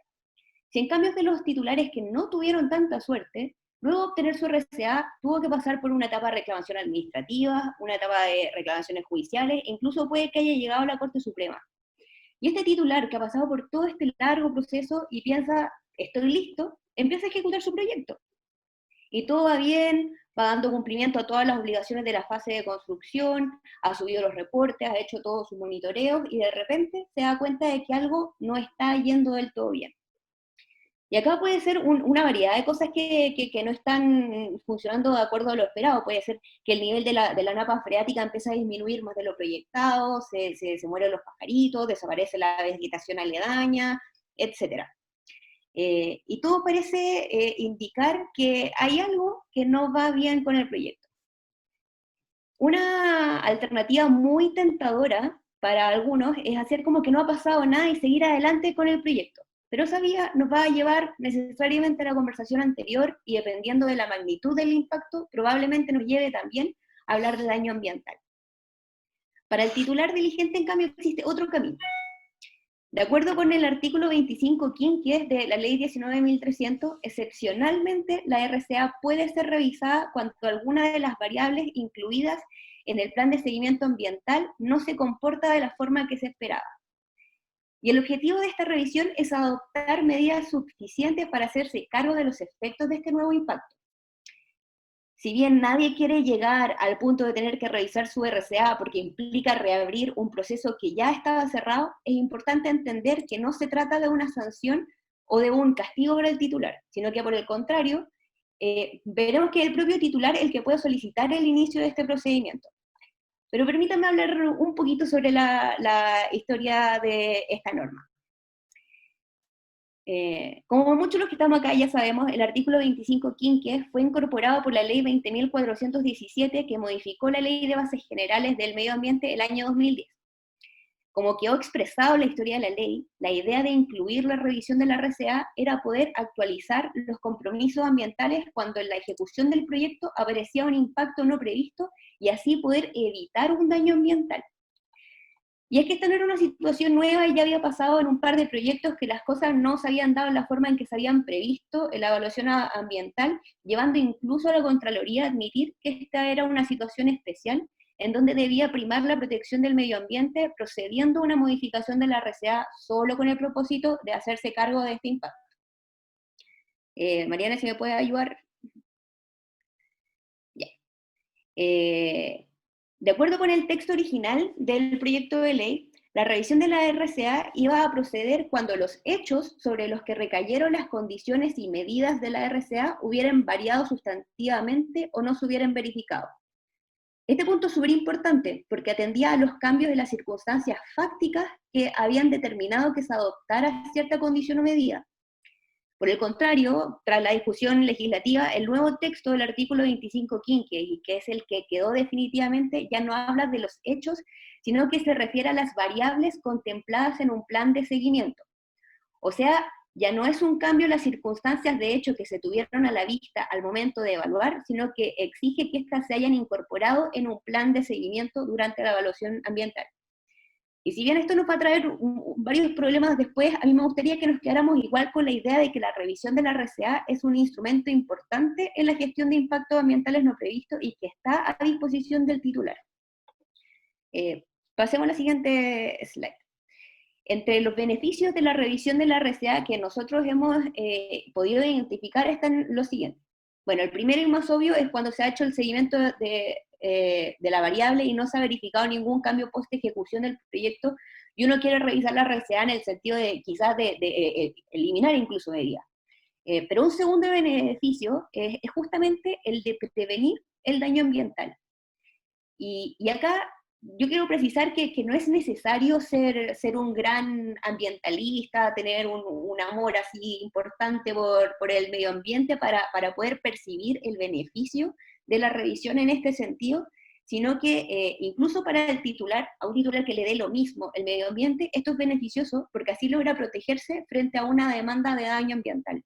Si en cambio es de los titulares que no tuvieron tanta suerte, luego de obtener su RCA tuvo que pasar por una etapa de reclamación administrativa, una etapa de reclamaciones judiciales, e incluso puede que haya llegado a la Corte Suprema. Y este titular que ha pasado por todo este largo proceso y piensa, estoy listo, empieza a ejecutar su proyecto. Y todo va bien, va dando cumplimiento a todas las obligaciones de la fase de construcción, ha subido los reportes, ha hecho todos sus monitoreos, y de repente se da cuenta de que algo no está yendo del todo bien. Y acá puede ser una variedad de cosas que no están funcionando de acuerdo a lo esperado. Puede ser que el nivel de la napa freática empieza a disminuir más de lo proyectado, se mueren los pajaritos, desaparece la vegetación aledaña, etc. Y todo parece indicar que hay algo que no va bien con el proyecto. Una alternativa muy tentadora para algunos es hacer como que no ha pasado nada y seguir adelante con el proyecto. Pero esa vía nos va a llevar necesariamente a la conversación anterior y dependiendo de la magnitud del impacto, probablemente nos lleve también a hablar de daño ambiental. Para el titular diligente, en cambio, existe otro camino. De acuerdo con el artículo 25 quinquies de la ley 19.300, excepcionalmente la RCA puede ser revisada cuando alguna de las variables incluidas en el plan de seguimiento ambiental no se comporta de la forma que se esperaba. Y el objetivo de esta revisión es adoptar medidas suficientes para hacerse cargo de los efectos de este nuevo impacto. Si bien nadie quiere llegar al punto de tener que revisar su RCA porque implica reabrir un proceso que ya estaba cerrado, es importante entender que no se trata de una sanción o de un castigo para el titular, sino que por el contrario, veremos que es el propio titular el que puede solicitar el inicio de este procedimiento. Pero permítanme hablar un poquito sobre la historia de esta norma. Como muchos de los que estamos acá ya sabemos, el artículo 25 quinquies fue incorporado por la ley 20.417 que modificó la ley de bases generales del medio ambiente el año 2010. Como quedó expresado en la historia de la ley, la idea de incluir la revisión de la RCA era poder actualizar los compromisos ambientales cuando en la ejecución del proyecto aparecía un impacto no previsto y así poder evitar un daño ambiental. Y es que esta no era una situación nueva y ya había pasado en un par de proyectos que las cosas no se habían dado en la forma en que se habían previsto en la evaluación ambiental, llevando incluso a la Contraloría a admitir que esta era una situación especial en donde debía primar la protección del medio ambiente, procediendo a una modificación de la RCA solo con el propósito de hacerse cargo de este impacto. Mariana, si me puede ayudar. Ya. De acuerdo con el texto original del proyecto de ley, la revisión de la RCA iba a proceder cuando los hechos sobre los que recayeron las condiciones y medidas de la RCA hubieran variado sustantivamente o no se hubieran verificado. Este punto es súper importante porque atendía a los cambios de las circunstancias fácticas que habían determinado que se adoptara cierta condición o medida. Por el contrario, tras la discusión legislativa, el nuevo texto del artículo 25 quinquies, y que es el que quedó definitivamente, ya no habla de los hechos, sino que se refiere a las variables contempladas en un plan de seguimiento. O sea, ya no es un cambio en las circunstancias de hecho que se tuvieron a la vista al momento de evaluar, sino que exige que éstas se hayan incorporado en un plan de seguimiento durante la evaluación ambiental. Y si bien esto nos va a traer varios problemas después, a mí me gustaría que nos quedáramos igual con la idea de que la revisión de la RCA es un instrumento importante en la gestión de impactos ambientales no previstos y que está a disposición del titular. Pasemos a la siguiente slide. Entre los beneficios de la revisión de la RCA que nosotros hemos podido identificar están los siguientes. Bueno, el primero y más obvio es cuando se ha hecho el seguimiento de la variable y no se ha verificado ningún cambio post ejecución del proyecto, y uno quiere revisar la RCA en el sentido de quizás de eliminar incluso medidas. Pero un segundo beneficio es justamente el de prevenir el daño ambiental. Y acá yo quiero precisar que no es necesario ser un gran ambientalista, tener un amor así importante por el medio ambiente para poder percibir el beneficio de la revisión en este sentido, sino que incluso para el titular, a un titular que le dé lo mismo el medio ambiente, esto es beneficioso porque así logra protegerse frente a una demanda de daño ambiental.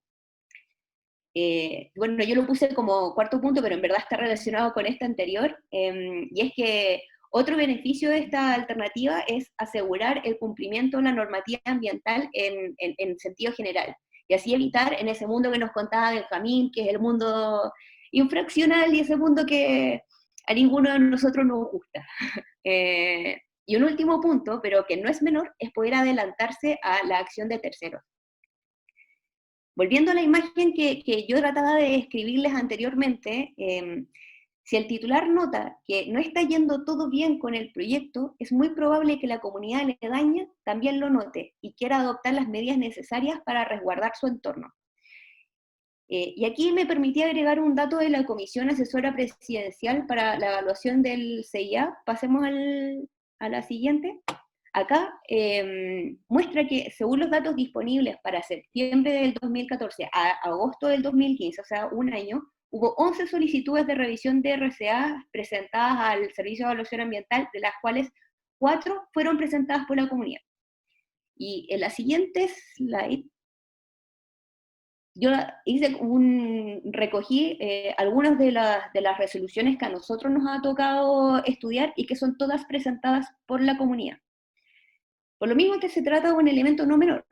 Bueno, yo lo puse como cuarto punto, pero en verdad está relacionado con este anterior, y es que otro beneficio de esta alternativa es asegurar el cumplimiento de la normativa ambiental en sentido general, y así evitar en ese mundo que nos contaba Benjamín, que es el mundo infraccional y ese mundo que a ninguno de nosotros nos gusta. Y un último punto, pero que no es menor, es poder adelantarse a la acción de terceros. Volviendo a la imagen que yo trataba de escribirles anteriormente, si el titular nota que no está yendo todo bien con el proyecto, es muy probable que la comunidad aledaña también lo note y quiera adoptar las medidas necesarias para resguardar su entorno. Y aquí me permití agregar un dato de la Comisión Asesora Presidencial para la Evaluación del CIA. Pasemos a la siguiente. Acá muestra que, según los datos disponibles para septiembre del 2014 a agosto del 2015, o sea, un año, hubo 11 solicitudes de revisión de RCA presentadas al Servicio de Evaluación Ambiental, de las cuales 4 fueron presentadas por la comunidad. Y en la siguiente slide, yo recogí algunas de las resoluciones que a nosotros nos ha tocado estudiar y que son todas presentadas por la comunidad. Por lo mismo que se trata de un elemento no menor,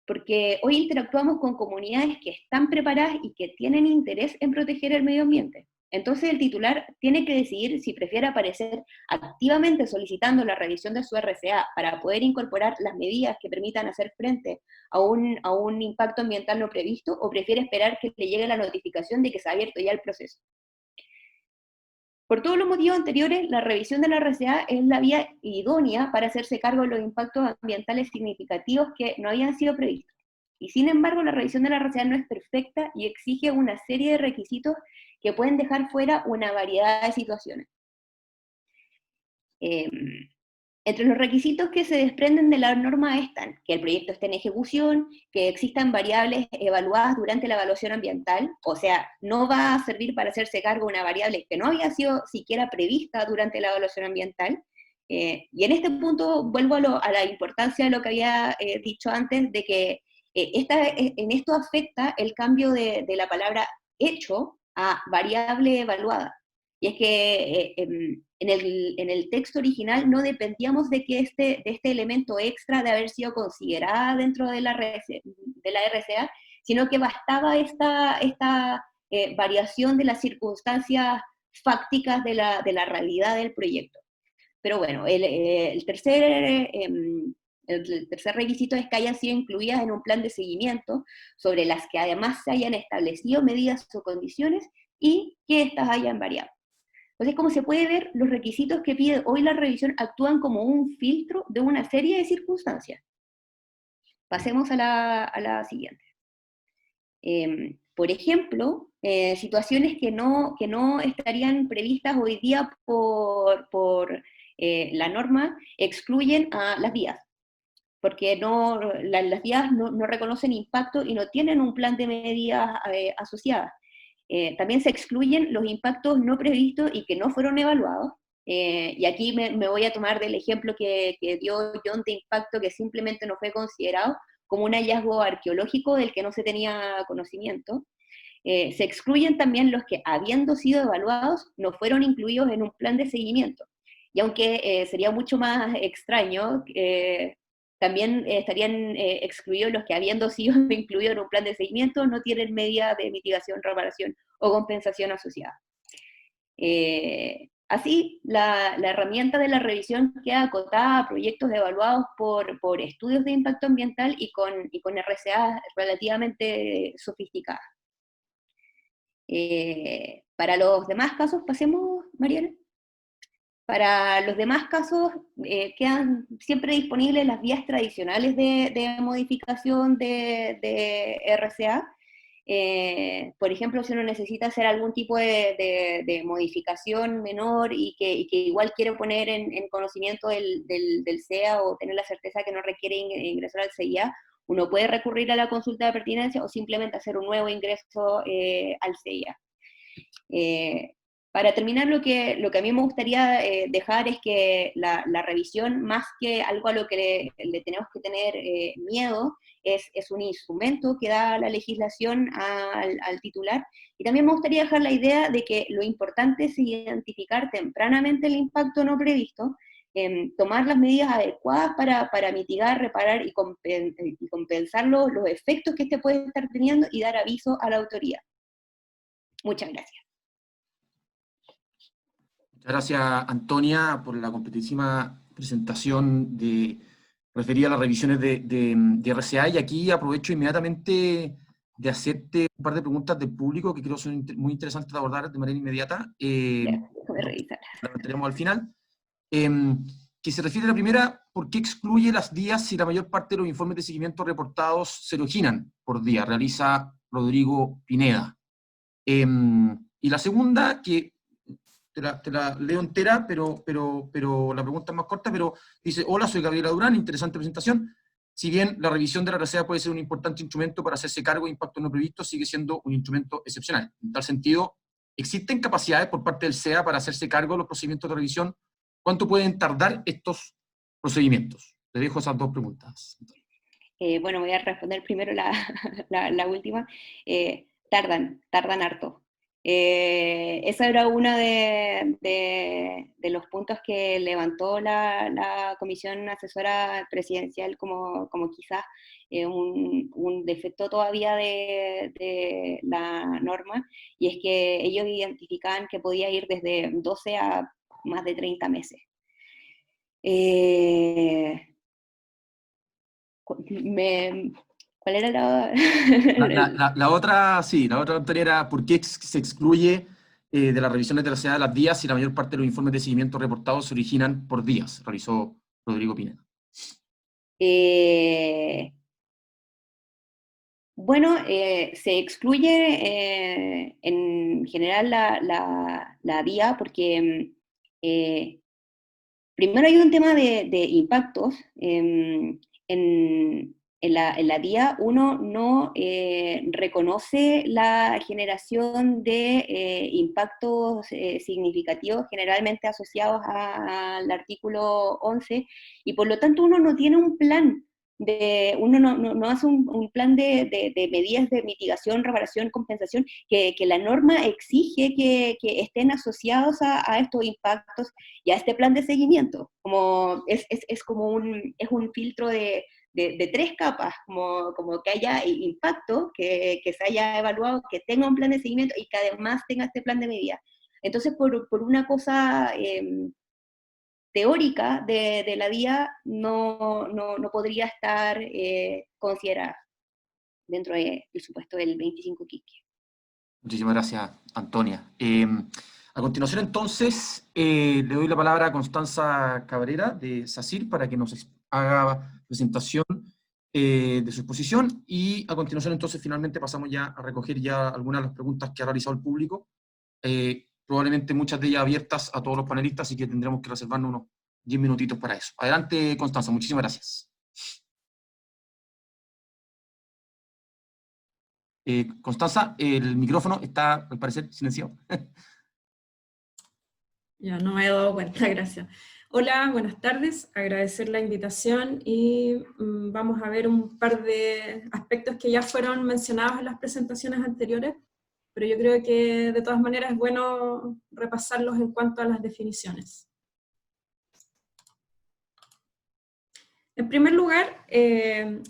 porque hoy interactuamos con comunidades que están preparadas y que tienen interés en proteger el medio ambiente. Entonces el titular tiene que decidir si prefiere aparecer activamente solicitando la revisión de su RCA para poder incorporar las medidas que permitan hacer frente a un impacto ambiental no previsto, o prefiere esperar que le llegue la notificación de que se ha abierto ya el proceso. Por todos los motivos anteriores, la revisión de la RCA es la vía idónea para hacerse cargo de los impactos ambientales significativos que no habían sido previstos. Y sin embargo, la revisión de la RCA no es perfecta y exige una serie de requisitos que pueden dejar fuera una variedad de situaciones. Entre los requisitos que se desprenden de la norma están que el proyecto esté en ejecución, que existan variables evaluadas durante la evaluación ambiental, o sea, no va a servir para hacerse cargo de una variable que no había sido siquiera prevista durante la evaluación ambiental. Y en este punto vuelvo a la importancia de lo que había dicho antes, de que en esto afecta el cambio de la palabra hecho a variable evaluada. Y es que en el texto original no dependíamos de que de este elemento extra de haber sido considerada dentro de la RCA, sino que bastaba esta variación de las circunstancias fácticas de la realidad del proyecto. Pero bueno, el tercer requisito es que hayan sido incluidas en un plan de seguimiento, sobre las que además se hayan establecido medidas o condiciones y que éstas hayan variado. Entonces, como se puede ver, los requisitos que pide hoy la revisión actúan como un filtro de una serie de circunstancias. Pasemos a la siguiente. Por ejemplo, situaciones que no estarían previstas hoy día por la norma excluyen a las vías, porque las vías no reconocen impacto y no tienen un plan de medidas asociadas. También se excluyen los impactos no previstos y que no fueron evaluados. Y aquí me voy a tomar del ejemplo que dio John de impacto que simplemente no fue considerado como un hallazgo arqueológico del que no se tenía conocimiento. Se excluyen también los que, habiendo sido evaluados, no fueron incluidos en un plan de seguimiento. Y aunque sería mucho más extraño, también estarían excluidos los que, habiendo sido incluidos en un plan de seguimiento, no tienen medida de mitigación, reparación o compensación asociada. Así, la herramienta de la revisión queda acotada a proyectos evaluados por estudios de impacto ambiental y con RCA relativamente sofisticadas. Para los demás casos, pasemos, Mariana. Para los demás casos, quedan siempre disponibles las vías tradicionales de modificación de RCA. Por ejemplo, si uno necesita hacer algún tipo de modificación menor y que igual quiere poner en conocimiento del CEA o tener la certeza que no requiere ingresar al CIA, uno puede recurrir a la consulta de pertinencia o simplemente hacer un nuevo ingreso al CIA. Para terminar, lo que a mí me gustaría dejar es que la revisión, más que algo a lo que le tenemos que tener miedo, es un instrumento que da la legislación al titular. Y también me gustaría dejar la idea de que lo importante es identificar tempranamente el impacto no previsto, tomar las medidas adecuadas para mitigar, reparar y compensar los efectos que este puede estar teniendo y dar aviso a la autoridad. Muchas gracias. Muchas gracias, Antonia, por la completísima presentación referida a las revisiones de RCA, y aquí aprovecho inmediatamente de hacerte un par de preguntas del público que creo son muy interesantes de abordar de manera inmediata. Déjame revisar. La tenemos al final. Que se refiere a la primera: ¿por qué excluye las vías si la mayor parte de los informes de seguimiento reportados se originan por día? Realiza Rodrigo Pineda. Y la segunda, que te la leo entera, pero la pregunta es más corta, pero dice: hola, soy Gabriela Durán, interesante presentación. Si bien la revisión de la RCA puede ser un importante instrumento para hacerse cargo de impactos no previstos, sigue siendo un instrumento excepcional. En tal sentido, ¿existen capacidades por parte del SEA para hacerse cargo de los procedimientos de revisión? ¿Cuánto pueden tardar estos procedimientos? Te dejo esas dos preguntas. Bueno, voy a responder primero la última. Tardan harto. Ese era uno de los puntos que levantó la Comisión Asesora Presidencial como quizás un defecto todavía de la norma, y es que ellos identificaban que podía ir desde 12 a más de 30 meses. ¿Cuál era la otra, sí, la otra, Antonia, era ¿por qué se excluye de las revisiones de la CEA las días si la mayor parte de los informes de seguimiento reportados se originan por días? Realizó Rodrigo Pineda. Bueno, se excluye en general la DIA porque primero hay un tema de impactos. En la DIA uno no reconoce la generación de impactos significativos generalmente asociados al artículo 11, y por lo tanto uno no tiene un plan. Uno no hace un plan de medidas de mitigación, reparación, compensación, que la norma exige que estén asociados a estos impactos y a este plan de seguimiento. Es un filtro de 3 capas, como que haya impacto, que se haya evaluado, que tenga un plan de seguimiento y que además tenga este plan de medida. Entonces, por una cosa teórica de la DIA, no podría estar considerada dentro del supuesto del 25 Quique. Muchísimas gracias, Antonia. A continuación, entonces, le doy la palabra a Constanza Cabrera, de SACIR, para que nos haga presentación de su exposición, y a continuación, entonces, finalmente pasamos ya a recoger ya algunas de las preguntas que ha realizado el público, probablemente muchas de ellas abiertas a todos los panelistas, así que tendremos que reservarnos unos 10 minutitos para eso. Adelante, Constanza, muchísimas gracias. Constanza, el micrófono está, al parecer, silenciado. Ya, no me he dado cuenta, gracias. Hola, buenas tardes, agradecer la invitación y vamos a ver un par de aspectos que ya fueron mencionados en las presentaciones anteriores, pero yo creo que de todas maneras es bueno repasarlos en cuanto a las definiciones. En primer lugar,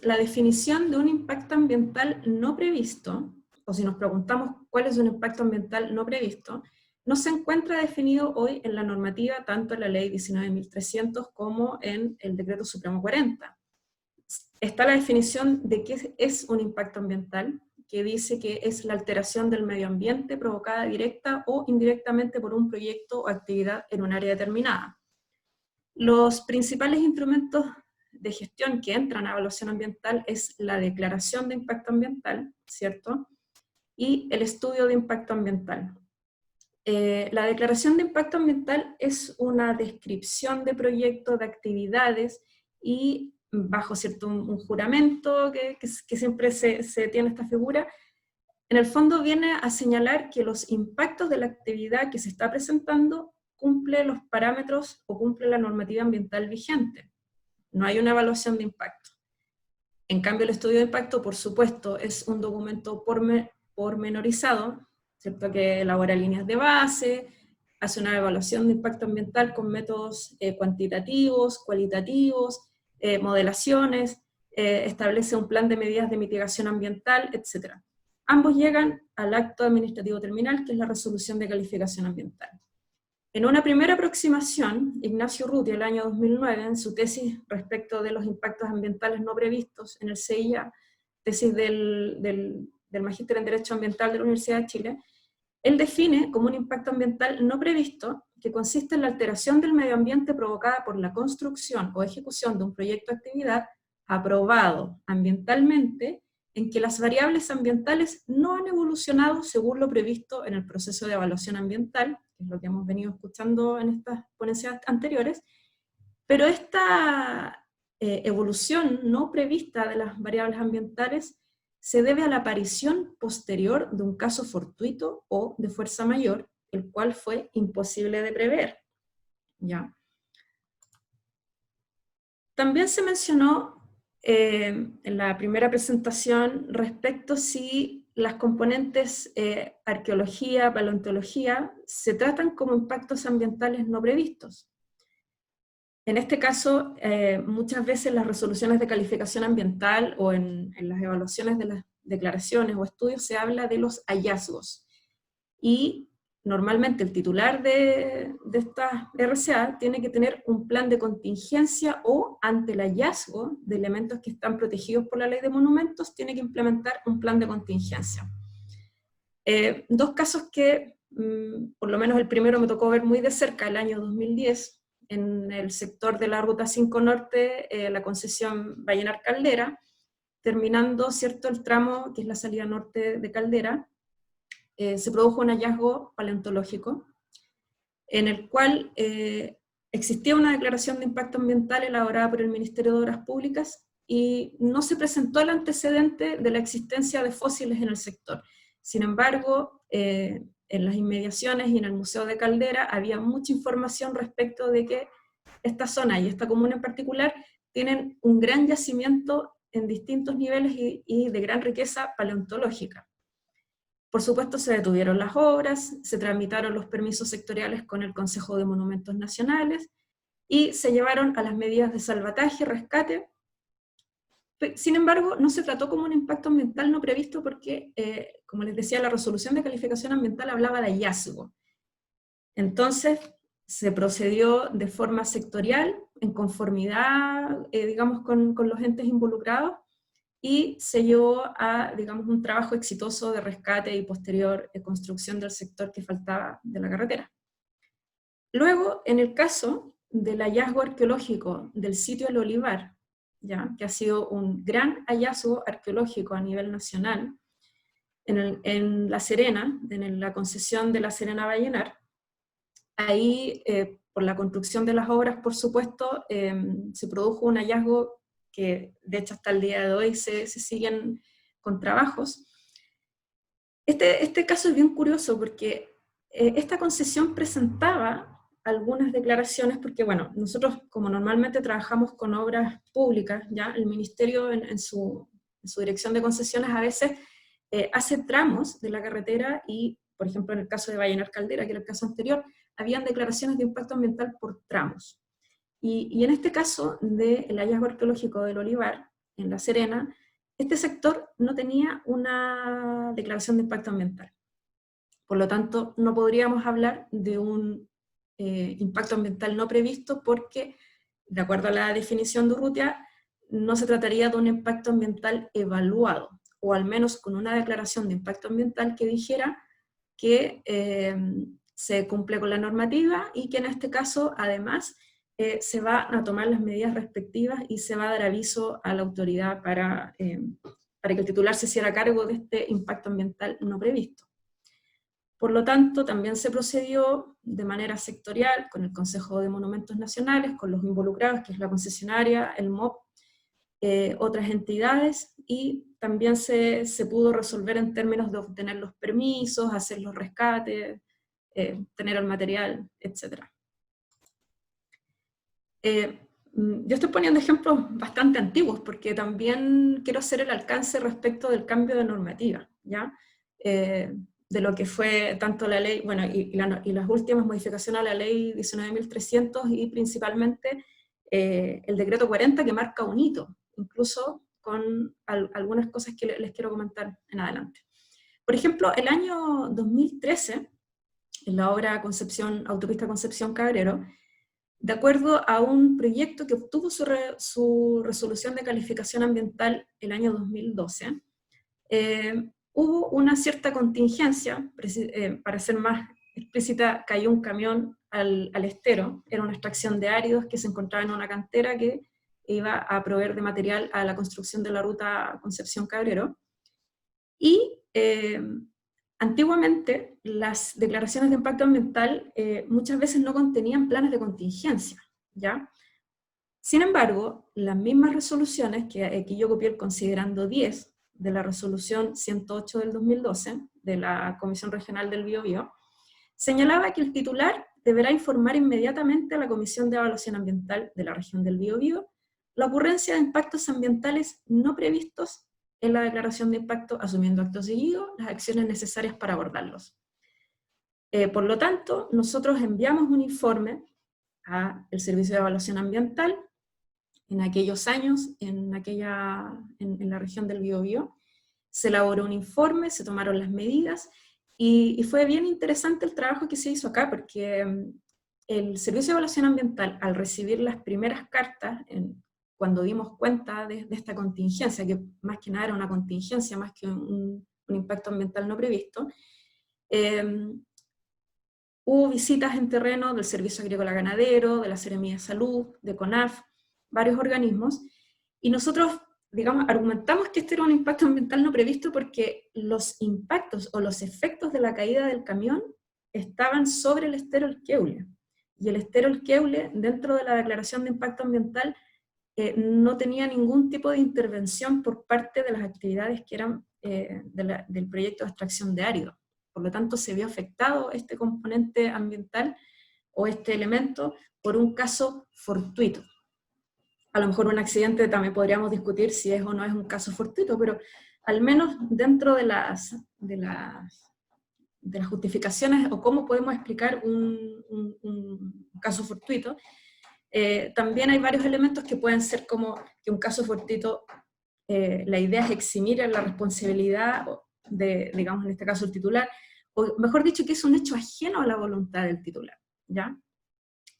la definición de un impacto ambiental no previsto, o si nos preguntamos cuál es un impacto ambiental no previsto, no se encuentra definido hoy en la normativa, tanto en la ley 19.300 como en el decreto supremo 40. Está la definición de qué es un impacto ambiental, que dice que es la alteración del medio ambiente provocada directa o indirectamente por un proyecto o actividad en un área determinada. Los principales instrumentos de gestión que entran a evaluación ambiental es la declaración de impacto ambiental, ¿cierto? Y el estudio de impacto ambiental. La declaración de impacto ambiental es una descripción de proyectos, de actividades, y bajo cierto un juramento que siempre se tiene esta figura, en el fondo viene a señalar que los impactos de la actividad que se está presentando cumple los parámetros o cumple la normativa ambiental vigente. No hay una evaluación de impacto. En cambio, el estudio de impacto, por supuesto, es un documento pormenorizado, ¿cierto? Que elabora líneas de base, hace una evaluación de impacto ambiental con métodos cuantitativos, cualitativos, modelaciones, establece un plan de medidas de mitigación ambiental, etc. Ambos llegan al acto administrativo terminal, que es la resolución de calificación ambiental. En una primera aproximación, Ignacio Ruti, el año 2009, en su tesis respecto de los impactos ambientales no previstos en el CIA, tesis del Magíster en Derecho Ambiental de la Universidad de Chile, él define como un impacto ambiental no previsto que consiste en la alteración del medio ambiente provocada por la construcción o ejecución de un proyecto de actividad aprobado ambientalmente en que las variables ambientales no han evolucionado según lo previsto en el proceso de evaluación ambiental, que es lo que hemos venido escuchando en estas ponencias anteriores, pero esta evolución no prevista de las variables ambientales se debe a la aparición posterior de un caso fortuito o de fuerza mayor, el cual fue imposible de prever. ¿Ya? También se mencionó en la primera presentación respecto si las componentes arqueología, paleontología, se tratan como impactos ambientales no previstos. En este caso, muchas veces las resoluciones de calificación ambiental o en las evaluaciones de las declaraciones o estudios se habla de los hallazgos. Y normalmente el titular de esta RCA tiene que tener un plan de contingencia o, ante el hallazgo de elementos que están protegidos por la Ley de Monumentos, tiene que implementar un plan de contingencia. Dos casos que, por lo menos el primero me tocó ver muy de cerca, el año 2010, en el sector de la Ruta 5 Norte, la concesión Vallenar Caldera, terminando, ¿cierto?, el tramo que es la salida norte de Caldera, se produjo un hallazgo paleontológico, en el cual existía una declaración de impacto ambiental elaborada por el Ministerio de Obras Públicas, y no se presentó el antecedente de la existencia de fósiles en el sector. Sin embargo, en las inmediaciones y en el Museo de Caldera había mucha información respecto de que esta zona y esta comuna en particular tienen un gran yacimiento en distintos niveles y de gran riqueza paleontológica. Por supuesto, se detuvieron las obras, se tramitaron los permisos sectoriales con el Consejo de Monumentos Nacionales y se llevaron a las medidas de salvataje y rescate. Sin embargo, no se trató como un impacto ambiental no previsto porque, como les decía, la resolución de calificación ambiental hablaba de hallazgo. Entonces, se procedió de forma sectorial, en conformidad, digamos, con los entes involucrados, y se llevó a, digamos, un trabajo exitoso de rescate y posterior construcción del sector que faltaba de la carretera. Luego, en el caso del hallazgo arqueológico del sitio El Olivar, ¿ya?, que ha sido un gran hallazgo arqueológico a nivel nacional, en La Serena, en la concesión de La Serena Vallenar, ahí, por la construcción de las obras, por supuesto, se produjo un hallazgo que de hecho hasta el día de hoy se siguen con trabajos. Este caso es bien curioso porque esta concesión presentaba algunas declaraciones, porque bueno, nosotros como normalmente trabajamos con obras públicas, ya el Ministerio en su dirección de concesiones a veces hace tramos de la carretera y, por ejemplo, en el caso de Vallenar Caldera, que era el caso anterior, habían declaraciones de impacto ambiental por tramos. Y en este caso del hallazgo arqueológico del Olivar, en La Serena, este sector no tenía una declaración de impacto ambiental. Por lo tanto, no podríamos hablar de un impacto ambiental no previsto porque, de acuerdo a la definición de Urrutia, no se trataría de un impacto ambiental evaluado, o al menos con una declaración de impacto ambiental que dijera que se cumple con la normativa y que en este caso, además, se van a tomar las medidas respectivas y se va a dar aviso a la autoridad para que el titular se hiciera cargo de este impacto ambiental no previsto. Por lo tanto, también se procedió de manera sectorial con el Consejo de Monumentos Nacionales, con los involucrados, que es la concesionaria, el MOP, otras entidades, y también se pudo resolver en términos de obtener los permisos, hacer los rescates, tener el material, etc. Yo estoy poniendo ejemplos bastante antiguos, porque también quiero hacer el alcance respecto del cambio de normativa, ¿ya? De lo que fue tanto la ley, bueno, y las últimas modificaciones a la ley 19.300 y principalmente el decreto 40 que marca un hito, incluso con algunas cosas que les quiero comentar en adelante. Por ejemplo, el año 2013, en la obra Autopista Concepción Cabrero, de acuerdo a un proyecto que obtuvo su resolución de calificación ambiental el año 2012, hubo una cierta contingencia, para ser más explícita, cayó un camión al estero, era una extracción de áridos que se encontraba en una cantera que iba a proveer de material a la construcción de la ruta Concepción-Cabrero. Y antiguamente las declaraciones de impacto ambiental muchas veces no contenían planes de contingencia, ¿ya? Sin embargo, las mismas resoluciones, que aquí yo copié el considerando 10 de la resolución 108 del 2012, de la Comisión Regional del Biobío, señalaba que el titular deberá informar inmediatamente a la Comisión de Evaluación Ambiental de la región del Biobío la ocurrencia de impactos ambientales no previstos en la declaración de impacto, asumiendo acto seguido las acciones necesarias para abordarlos. Por lo tanto, nosotros enviamos un informe al Servicio de Evaluación Ambiental en aquellos años, en la región del Biobío. Se elaboró un informe, se tomaron las medidas, y fue bien interesante el trabajo que se hizo acá, porque el Servicio de Evaluación Ambiental, al recibir las primeras cartas, cuando dimos cuenta de esta contingencia, que más que nada era una contingencia, más que un impacto ambiental no previsto, hubo visitas en terreno del Servicio Agrícola Ganadero, de la Seremía de Salud, de CONAF, varios organismos, y nosotros, digamos, argumentamos que este era un impacto ambiental no previsto porque los impactos o los efectos de la caída del camión estaban sobre el estero El Queule, y el estero El Queule, dentro de la declaración de impacto ambiental, no tenía ningún tipo de intervención por parte de las actividades que eran del proyecto de extracción de árido. Por lo tanto, se vio afectado este componente ambiental o este elemento por un caso fortuito. A lo mejor un accidente también podríamos discutir si es o no es un caso fortuito, pero al menos dentro de las justificaciones o cómo podemos explicar un caso fortuito, también hay varios elementos que pueden ser como que un caso fortuito, la idea es eximir la responsabilidad de, digamos en este caso el titular, o mejor dicho que es un hecho ajeno a la voluntad del titular, ¿ya?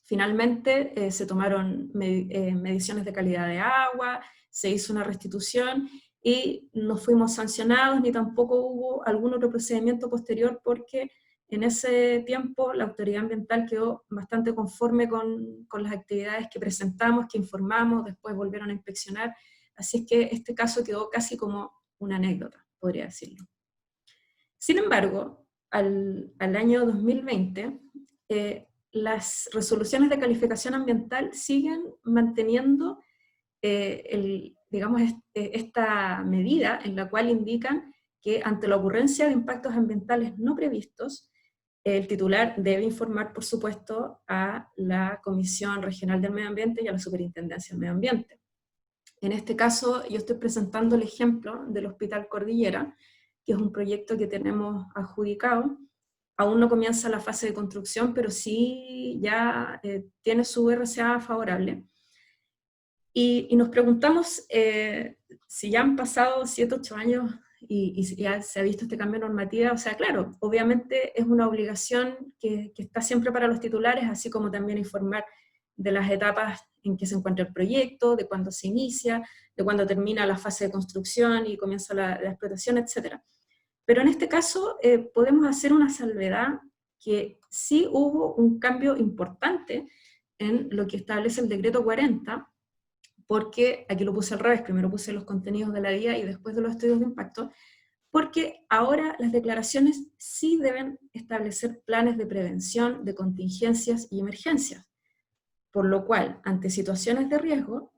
Finalmente se tomaron mediciones de calidad de agua, se hizo una restitución y no fuimos sancionados ni tampoco hubo algún otro procedimiento posterior porque en ese tiempo la autoridad ambiental quedó bastante conforme con las actividades que presentamos, que informamos, después volvieron a inspeccionar, así es que este caso quedó casi como una anécdota, podría decirlo. Sin embargo, al año 2020, las resoluciones de calificación ambiental siguen manteniendo digamos, esta medida en la cual indican que ante la ocurrencia de impactos ambientales no previstos, el titular debe informar, por supuesto, a la Comisión Regional del Medio Ambiente y a la Superintendencia del Medio Ambiente. En este caso, yo estoy presentando el ejemplo del Hospital Cordillera, que es un proyecto que tenemos adjudicado. Aún no comienza la fase de construcción, pero sí ya tiene su RCA favorable. Y nos preguntamos si ya han pasado 7, 8 años y ya se ha visto este cambio de normativa. O sea, claro, obviamente es una obligación que está siempre para los titulares, así como también informar de las etapas en que se encuentra el proyecto, de cuándo se inicia, de cuándo termina la fase de construcción y comienza la explotación, etc. Pero en este caso podemos hacer una salvedad que sí hubo un cambio importante en lo que establece el decreto 40, porque aquí lo puse al revés, primero puse los contenidos de la guía y después de los estudios de impacto, porque ahora las declaraciones sí deben establecer planes de prevención de contingencias y emergencias, por lo cual, ante situaciones de riesgo,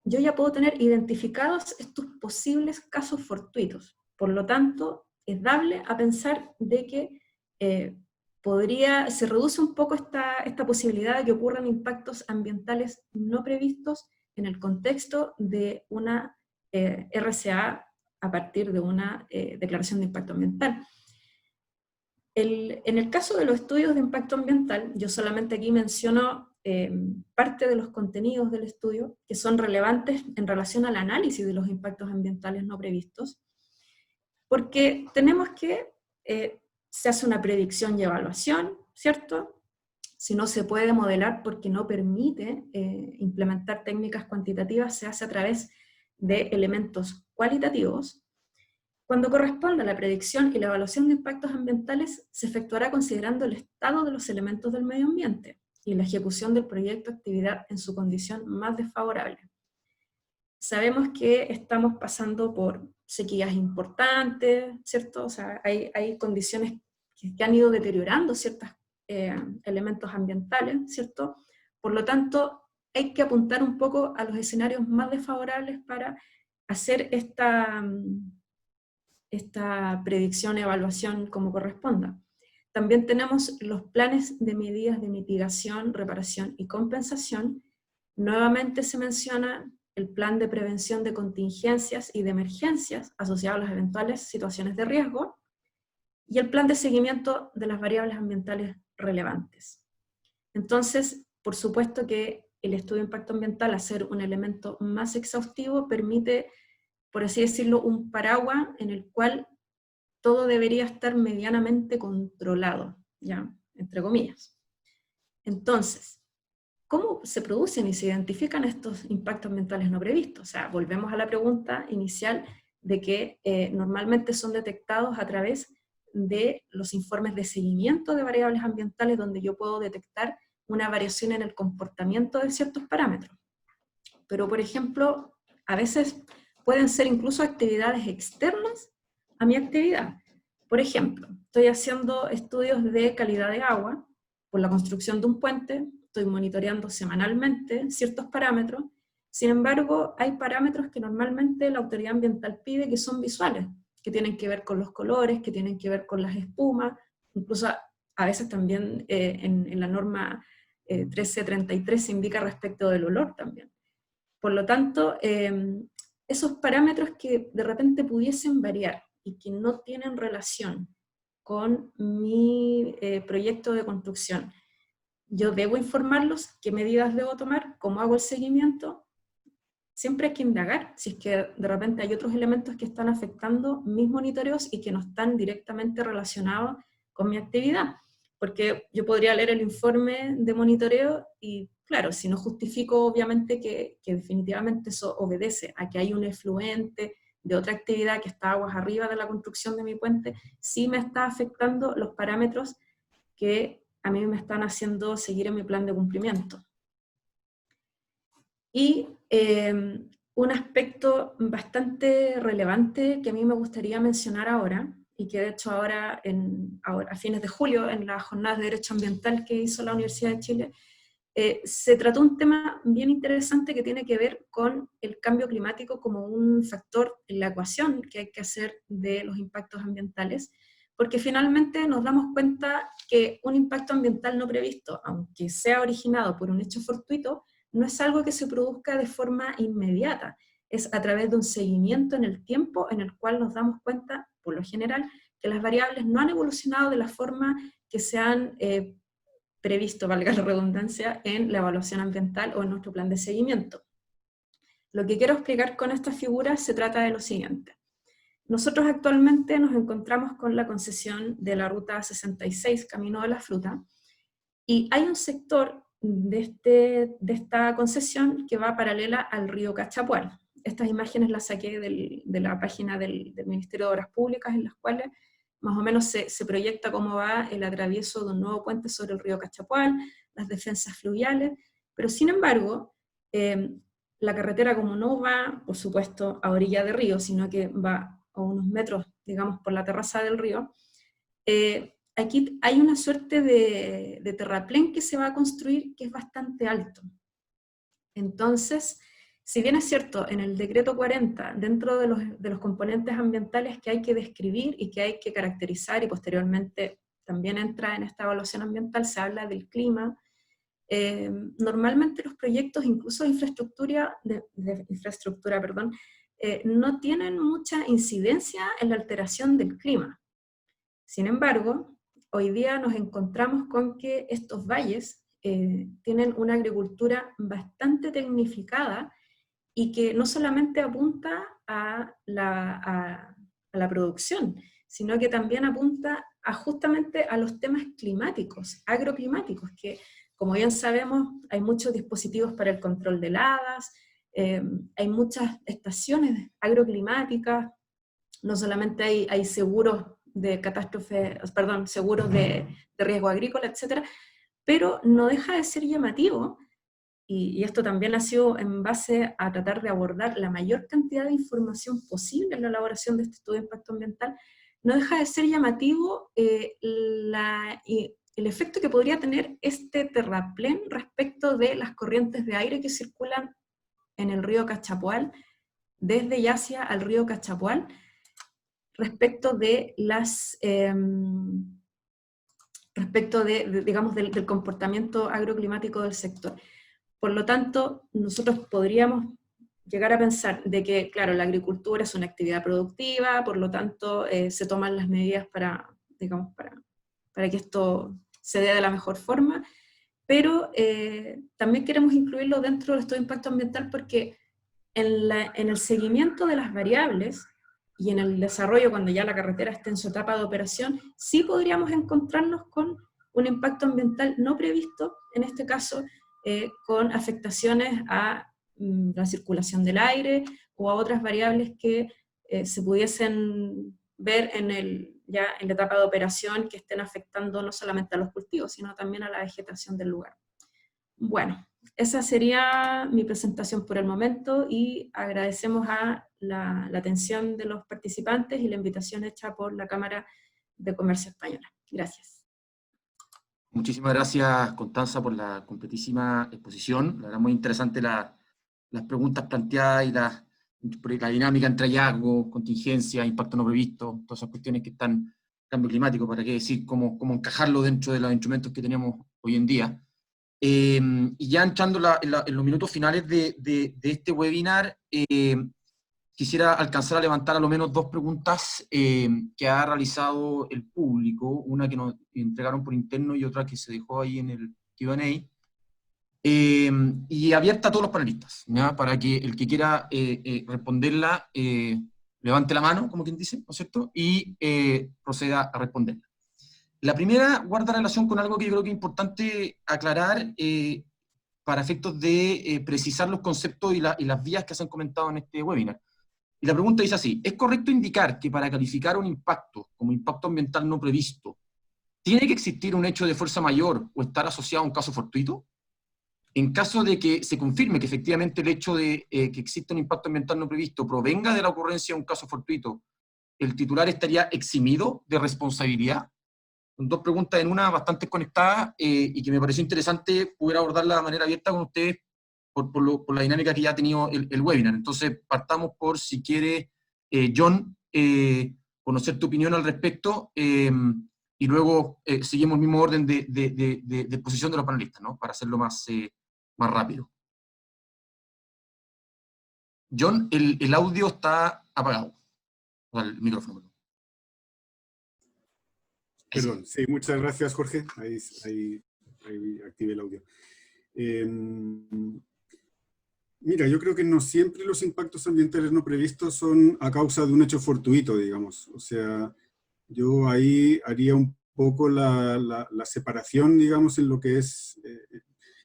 yo ya puedo tener identificados estos posibles casos fortuitos. Por lo tanto, es dable a pensar de que se reduce un poco esta posibilidad de que ocurran impactos ambientales no previstos en el contexto de una RCA a partir de una declaración de impacto ambiental. En el caso de los estudios de impacto ambiental, yo solamente aquí menciono parte de los contenidos del estudio que son relevantes en relación al análisis de los impactos ambientales no previstos, porque tenemos que, se hace una predicción y evaluación, ¿cierto? Si no se puede modelar porque no permite implementar técnicas cuantitativas, se hace a través de elementos cualitativos. Cuando corresponda a la predicción y la evaluación de impactos ambientales, se efectuará considerando el estado de los elementos del medio ambiente y la ejecución del proyecto o actividad en su condición más desfavorable. sabemos que estamos pasando por sequías importantes, ¿cierto? O sea, hay condiciones que han ido deteriorando ciertos elementos ambientales, ¿cierto? Por lo tanto, hay que apuntar un poco a los escenarios más desfavorables para hacer esta predicción, evaluación como corresponda. También tenemos los planes de medidas de mitigación, reparación y compensación. Nuevamente se menciona el plan de prevención de contingencias y de emergencias asociados a las eventuales situaciones de riesgo, y el plan de seguimiento de las variables ambientales relevantes. Entonces, por supuesto que el estudio de impacto ambiental, al ser un elemento más exhaustivo, permite, por así decirlo, un paraguas en el cual todo debería estar medianamente controlado, ¿ya? Entre comillas. Entonces, ¿cómo se producen y se identifican estos impactos ambientales no previstos? O sea, volvemos a la pregunta inicial de que normalmente son detectados a través de los informes de seguimiento de variables ambientales, donde yo puedo detectar una variación en el comportamiento de ciertos parámetros. Pero, por ejemplo, a veces pueden ser incluso actividades externas a mi actividad. Por ejemplo, estoy haciendo estudios de calidad de agua por la construcción de un puente, estoy monitoreando semanalmente ciertos parámetros. Sin embargo, hay parámetros que normalmente la autoridad ambiental pide que son visuales, que tienen que ver con los colores, que tienen que ver con las espumas, incluso a veces también en la norma 1333 se indica respecto del olor también. Por lo tanto, esos parámetros que de repente pudiesen variar y que no tienen relación con mi proyecto de construcción, yo debo informarlos qué medidas debo tomar, cómo hago el seguimiento. Siempre hay que indagar si es que de repente hay otros elementos que están afectando mis monitoreos y que no están directamente relacionados con mi actividad. Porque yo podría leer el informe de monitoreo y, claro, si no justifico obviamente que definitivamente eso obedece a que hay un efluente de otra actividad que está aguas arriba de la construcción de mi puente, sí me está afectando los parámetros que a mí me están haciendo seguir en mi plan de cumplimiento. Y un aspecto bastante relevante que a mí me gustaría mencionar ahora, y que de hecho ahora a fines de julio, en las jornadas de Derecho Ambiental que hizo la Universidad de Chile, se trató un tema bien interesante que tiene que ver con el cambio climático como un factor en la ecuación que hay que hacer de los impactos ambientales, porque finalmente nos damos cuenta que un impacto ambiental no previsto, aunque sea originado por un hecho fortuito, no es algo que se produzca de forma inmediata, es a través de un seguimiento en el tiempo en el cual nos damos cuenta, por lo general, que las variables no han evolucionado de la forma que se han previsto, valga la redundancia, en la evaluación ambiental o en nuestro plan de seguimiento. Lo que quiero explicar con esta figura se trata de lo siguiente. Nosotros actualmente nos encontramos con la concesión de la Ruta 66, Camino de la Fruta, y hay un sector de esta concesión que va paralela al río Cachapual. Estas imágenes las saqué de la página del Ministerio de Obras Públicas, en las cuales más o menos se proyecta cómo va el atravieso de un nuevo puente sobre el río Cachapual, las defensas fluviales, pero sin embargo, la carretera como no va, por supuesto, a orilla de río, sino que va a unos metros, digamos, por la terraza del río, aquí hay una suerte de terraplén que se va a construir que es bastante alto. Entonces, si bien es cierto, en el decreto 40, dentro de los componentes ambientales que hay que describir y que hay que caracterizar, y posteriormente también entra en esta evaluación ambiental, se habla del clima, normalmente los proyectos, incluso de infraestructura, no tienen mucha incidencia en la alteración del clima. Sin embargo, hoy día nos encontramos con que estos valles tienen una agricultura bastante tecnificada y que no solamente apunta a la producción, sino que también apunta justamente a los temas climáticos, agroclimáticos, que como bien sabemos hay muchos dispositivos para el control de heladas, hay muchas estaciones agroclimáticas, no solamente hay seguros de catástrofe, perdón, seguros de riesgo agrícola, etcétera, pero no deja de ser llamativo y esto también ha sido en base a tratar de abordar la mayor cantidad de información posible en la elaboración de este estudio de impacto ambiental, no deja de ser llamativo el efecto que podría tener este terraplén respecto de las corrientes de aire que circulan en el río Cachapoal, desde Yacia al río Cachapoal, respecto de digamos, del comportamiento agroclimático del sector. Por lo tanto, nosotros podríamos llegar a pensar de que, claro, la agricultura es una actividad productiva, por lo tanto, se toman las medidas para, digamos, para que esto se dé de la mejor forma, pero también queremos incluirlo dentro del estudio de impacto ambiental porque en el seguimiento de las variables y en el desarrollo, cuando ya la carretera esté en su etapa de operación, sí podríamos encontrarnos con un impacto ambiental no previsto, en este caso, con afectaciones a la circulación del aire o a otras variables que se pudiesen ver ya en la etapa de operación, que estén afectando no solamente a los cultivos, sino también a la vegetación del lugar. Bueno, esa sería mi presentación por el momento y agradecemos a la atención de los participantes y la invitación hecha por la Cámara de Comercio Española. Gracias. Muchísimas gracias, Constanza, por la completísima exposición. La verdad, muy interesante las preguntas planteadas y la dinámica entre hallazgo, contingencia, impacto no previsto, todas esas cuestiones que están, cambio climático, para qué decir, cómo encajarlo dentro de los instrumentos que tenemos hoy en día. Y ya entrando en los minutos finales de este webinar, quisiera alcanzar a levantar a lo menos dos preguntas que ha realizado el público, una que nos entregaron por interno y otra que se dejó ahí en el Q&A, y abierta a todos los panelistas, ¿ya? Para que el que quiera responderla levante la mano, como quien dice, ¿no es cierto? Y proceda a responderla. La primera guarda relación con algo que yo creo que es importante aclarar para efectos de precisar los conceptos y las vías que se han comentado en este webinar. Y la pregunta dice así: ¿es correcto indicar que para calificar un impacto como impacto ambiental no previsto, tiene que existir un hecho de fuerza mayor o estar asociado a un caso fortuito? En caso de que se confirme que efectivamente el hecho de que exista un impacto ambiental no previsto provenga de la ocurrencia de un caso fortuito, ¿el titular estaría eximido de responsabilidad? Son dos preguntas en una bastante conectadas y que me pareció interesante poder abordarla de manera abierta con ustedes por la dinámica que ya ha tenido el webinar. Entonces, partamos por, si quiere, John, conocer tu opinión al respecto, y luego seguimos el mismo orden de exposición de los panelistas, ¿no? Para hacerlo más rápido. John, el audio está apagado. O sea, el micrófono. Perdón, sí, muchas gracias, Jorge. Ahí activé el audio. Mira, yo creo que no siempre los impactos ambientales no previstos son a causa de un hecho fortuito, digamos. O sea, yo ahí haría un poco la separación, digamos, en lo que es,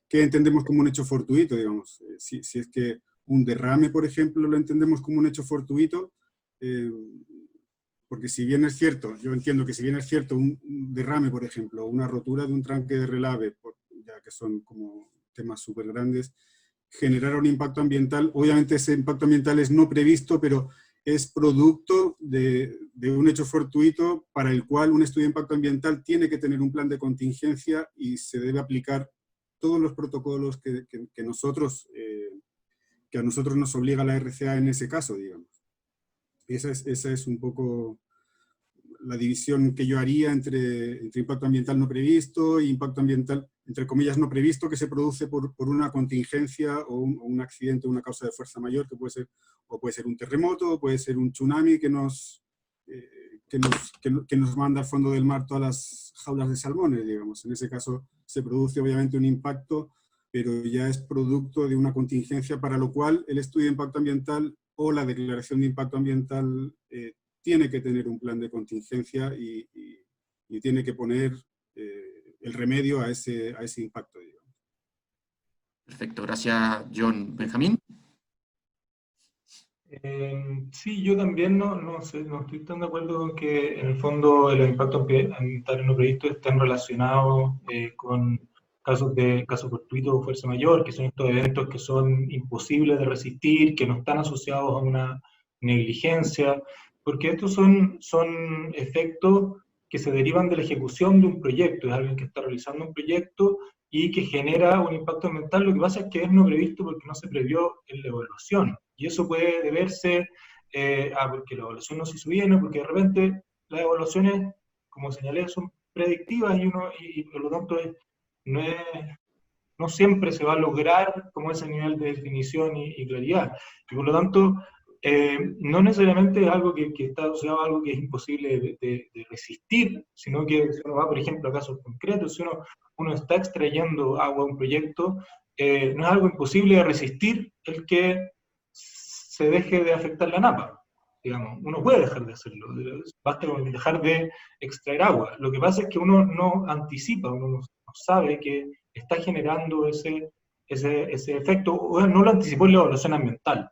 ¿qué entendemos como un hecho fortuito, digamos? Si es que un derrame, por ejemplo, lo entendemos como un hecho fortuito, porque si bien es cierto, yo entiendo que si bien es cierto un derrame, por ejemplo, una rotura de un tranque de relave, ya que son como temas súper grandes, generar un impacto ambiental, obviamente ese impacto ambiental es no previsto, pero es producto de un hecho fortuito para el cual un estudio de impacto ambiental tiene que tener un plan de contingencia y se debe aplicar todos los protocolos que a nosotros nos obliga la RCA en ese caso, digamos. Esa es un poco la división que yo haría entre impacto ambiental no previsto e impacto ambiental, entre comillas, no previsto, que se produce por una contingencia o un accidente, una causa de fuerza mayor, que puede ser un terremoto, o puede ser un tsunami que nos manda al fondo del mar todas las jaulas de salmones, digamos. En ese caso se produce obviamente un impacto, pero ya es producto de una contingencia, para lo cual el estudio de impacto ambiental o la declaración de impacto ambiental tiene que tener un plan de contingencia y tiene que poner el remedio a ese impacto, digamos. Perfecto, gracias, John. Benjamín. Sí, yo también no estoy tan de acuerdo con que en el fondo los impactos ambientales no previstos estén relacionados con caso fortuito o fuerza mayor, que son estos eventos que son imposibles de resistir, que no están asociados a una negligencia, porque estos son efectos que se derivan de la ejecución de un proyecto, es alguien que está realizando un proyecto y que genera un impacto ambiental. Lo que pasa es que es no previsto porque no se previó en la evaluación, y eso puede deberse porque la evaluación no se hizo bien, o porque de repente las evaluaciones, como señalé, son predictivas y por lo tanto no siempre se va a lograr como ese nivel de definición y claridad. Y por lo tanto, no necesariamente es algo que está asociado a algo que es imposible de resistir, sino que si uno va, por ejemplo, a casos concretos, si uno está extrayendo agua de un proyecto, no es algo imposible de resistir el que se deje de afectar la napa. Digamos, uno puede dejar de hacerlo, basta con dejar de extraer agua. Lo que pasa es que uno no anticipa, uno no sabe que está generando ese efecto, o no lo anticipó en la evaluación ambiental.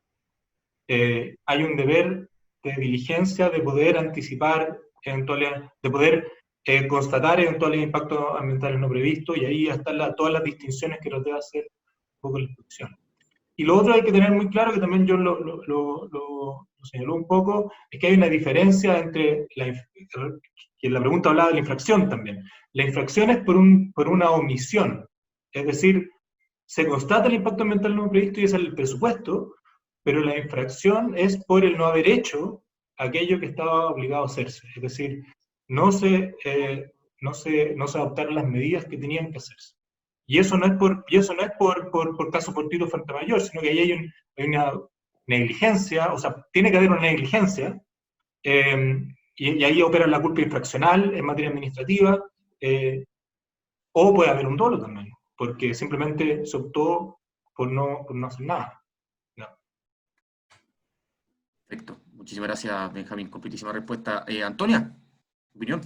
Hay un deber de diligencia de poder anticipar eventuales, de poder constatar eventuales impactos ambientales no previstos, y ahí están todas las distinciones que nos debe hacer un poco la inspección. Y lo otro hay que tener muy claro, que también yo lo señaló un poco, es que hay una diferencia entre, que la pregunta hablaba de la infracción también. La infracción es por una omisión, es decir, se constata el impacto ambiental no previsto y ese es el presupuesto, pero la infracción es por el no haber hecho aquello que estaba obligado a hacerse, es decir, no se adoptaron las medidas que tenían que hacerse. Y eso no es por caso fortuito frente mayor, sino que ahí hay una negligencia, o sea, tiene que haber una negligencia, y ahí opera la culpa infraccional en materia administrativa, o puede haber un dolo también, porque simplemente se optó por no hacer nada. No. Perfecto. Muchísimas gracias, Benjamín. Completísima respuesta. Antonia, ¿opinión?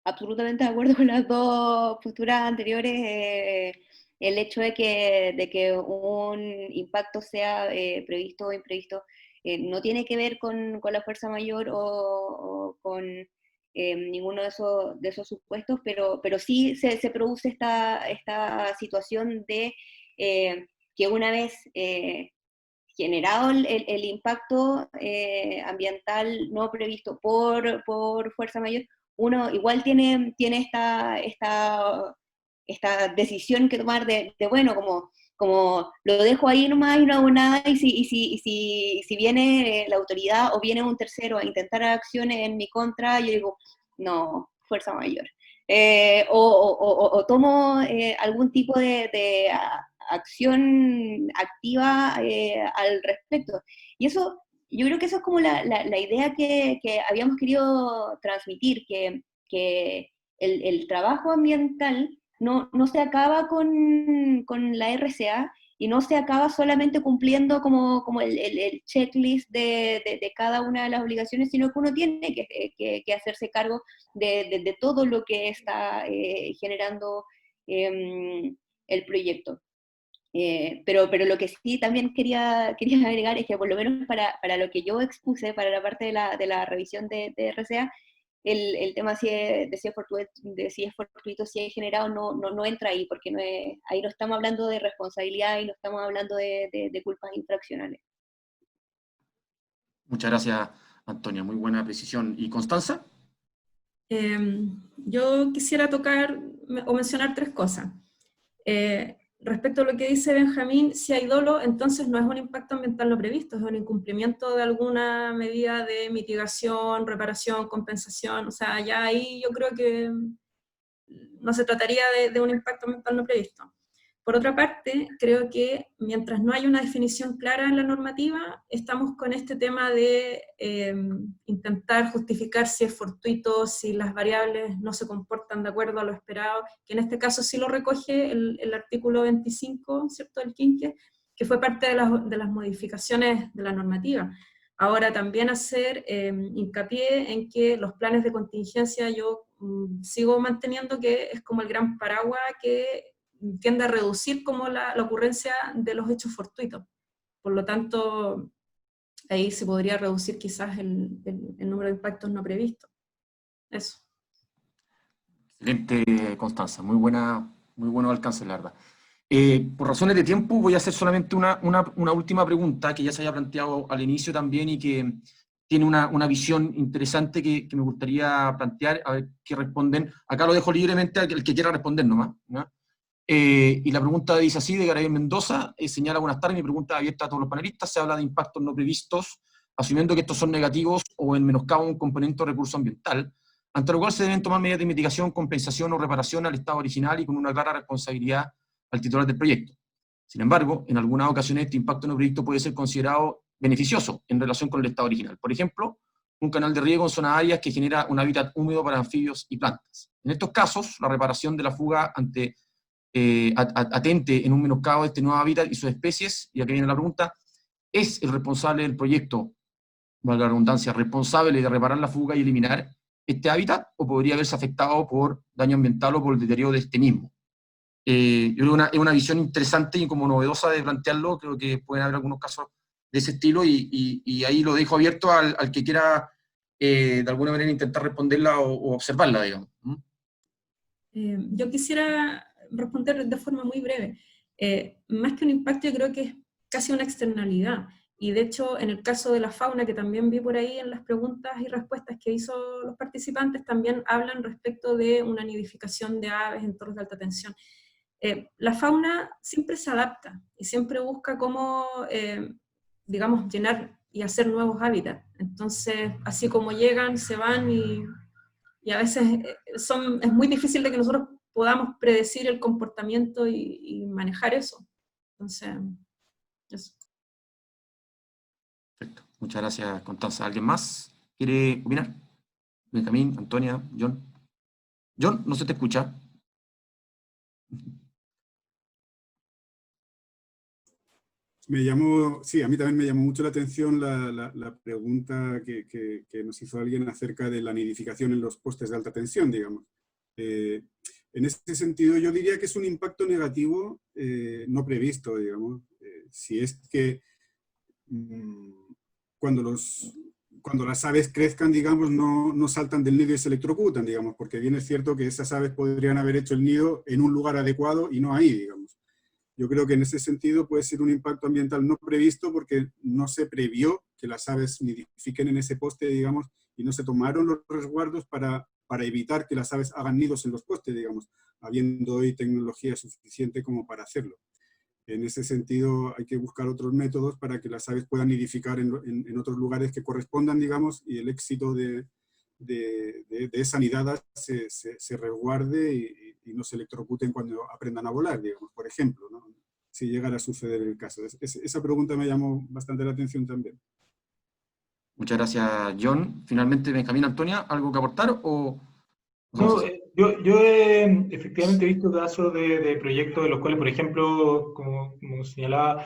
Absolutamente de acuerdo con las dos posturas anteriores. El hecho de que un impacto sea previsto o imprevisto no tiene que ver con la fuerza mayor o con ninguno de esos supuestos, pero sí se produce esta situación de que una vez generado el impacto ambiental no previsto por fuerza mayor, uno igual tiene esta decisión que tomar de bueno, como lo dejo ahí nomás y no hago nada, y si viene la autoridad o viene un tercero a intentar acciones en mi contra, yo digo, no, fuerza mayor. O tomo algún tipo de acción activa al respecto. Y eso, yo creo que eso es como la idea que habíamos querido transmitir, que el trabajo ambiental no se acaba con la RCA, y no se acaba solamente cumpliendo como el checklist de cada una de las obligaciones, sino que uno tiene que hacerse cargo de todo lo que está generando el proyecto. Pero lo que sí también quería agregar es que por lo menos para lo que yo expuse, para la parte de la revisión de RCA, el tema de si es fortuito, si es generado, no entra ahí, porque ahí no estamos hablando de responsabilidad y no estamos hablando de culpas infraccionales. Muchas gracias, Antonia. Muy buena precisión. ¿Y Constanza? Yo quisiera tocar o mencionar tres cosas. Respecto a lo que dice Benjamín, si hay dolo, entonces no es un impacto ambiental no previsto, es un incumplimiento de alguna medida de mitigación, reparación, compensación. O sea, ya ahí yo creo que no se trataría de un impacto ambiental no previsto. Por otra parte, creo que mientras no hay una definición clara en la normativa, estamos con este tema de intentar justificar si es fortuito, si las variables no se comportan de acuerdo a lo esperado, que en este caso sí lo recoge el artículo 25, ¿cierto?, del Quinqué, que fue parte de las modificaciones de la normativa. Ahora también hacer hincapié en que los planes de contingencia yo sigo manteniendo que es como el gran paraguas que tiende a reducir como la ocurrencia de los hechos fortuitos. Por lo tanto, ahí se podría reducir quizás el número de impactos no previstos. Eso. Excelente, Constanza, muy buenos alcances, la verdad. Por razones de tiempo voy a hacer solamente una última pregunta que ya se había planteado al inicio también y que tiene una visión interesante que me gustaría plantear, a ver qué responden. Acá lo dejo libremente al que quiera responder nomás, ¿no? Y la pregunta dice así, de Gabriel Mendoza, señala: buenas tardes, mi pregunta es abierta a todos los panelistas, se habla de impactos no previstos, asumiendo que estos son negativos o en menoscabo un componente de recurso ambiental, ante lo cual se deben tomar medidas de mitigación, compensación o reparación al estado original y con una clara responsabilidad al titular del proyecto. Sin embargo, en algunas ocasiones este impacto no previsto puede ser considerado beneficioso en relación con el estado original. Por ejemplo, un canal de riego en zonas áridas que genera un hábitat húmedo para anfibios y plantas. En estos casos, la reparación de la fuga atente en un menoscabo de este nuevo hábitat y sus especies, y aquí viene la pregunta: ¿es el responsable del proyecto, valga la redundancia, responsable de reparar la fuga y eliminar este hábitat, o podría haberse afectado por daño ambiental o por el deterioro de este mismo? Yo creo que es una visión interesante y como novedosa de plantearlo. Creo que pueden haber algunos casos de ese estilo y ahí lo dejo abierto al que quiera de alguna manera intentar responderla o observarla, digamos. Yo quisiera responder de forma muy breve. Más que un impacto, yo creo que es casi una externalidad. Y de hecho, en el caso de la fauna, que también vi por ahí en las preguntas y respuestas que hizo los participantes, también hablan respecto de una nidificación de aves en torres de alta tensión. La fauna siempre se adapta y siempre busca cómo, digamos, llenar y hacer nuevos hábitats. Entonces, así como llegan, se van y a veces es muy difícil de que nosotros podamos predecir el comportamiento y manejar eso. Entonces, eso. Perfecto. Muchas gracias, Constanza. ¿Alguien más quiere opinar? Benjamín, Antonia, John. John, no se te escucha. Sí, a mí también me llamó mucho la atención la pregunta que nos hizo alguien acerca de la nidificación en los postes de alta tensión, digamos. En ese sentido, yo diría que es un impacto negativo no previsto, digamos. Si es que cuando las aves crezcan, digamos, no saltan del nido y se electrocutan, digamos, porque bien es cierto que esas aves podrían haber hecho el nido en un lugar adecuado y no ahí, digamos. Yo creo que en ese sentido puede ser un impacto ambiental no previsto porque no se previó que las aves nidifiquen en ese poste, digamos, y no se tomaron los resguardos para evitar que las aves hagan nidos en los postes, digamos, habiendo hoy tecnología suficiente como para hacerlo. En ese sentido hay que buscar otros métodos para que las aves puedan nidificar en otros lugares que correspondan, digamos, y el éxito de esa nidada se resguarde y no se electrocuten cuando aprendan a volar, digamos, por ejemplo, ¿no? Si llegara a suceder el caso. Esa pregunta me llamó bastante la atención también. Muchas gracias, John. Finalmente, Benjamín, Antonia, ¿algo que aportar o...? No, yo he efectivamente visto casos de proyectos de los cuales, por ejemplo, como señalaba,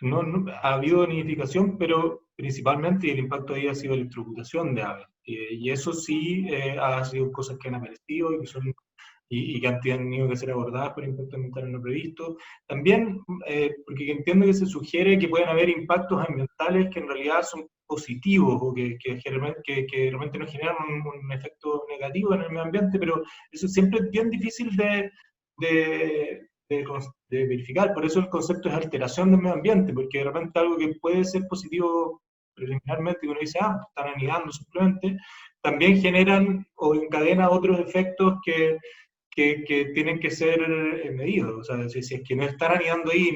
no ha habido nidificación, pero principalmente el impacto ahí ha sido electrocutación de aves. Y eso sí ha sido cosas que han aparecido y que han tenido que ser abordadas por impactos ambientales no previstos. También, porque entiendo que se sugiere que pueden haber impactos ambientales que en realidad son positivos o que realmente no generan un efecto negativo en el medio ambiente, pero eso siempre es bien difícil de verificar. Por eso el concepto es alteración del medio ambiente, porque de repente algo que puede ser positivo preliminarmente, que uno dice, están anidando simplemente, también generan o encadenan otros efectos que tienen que ser medidos. O sea, si es que no están anidando ahí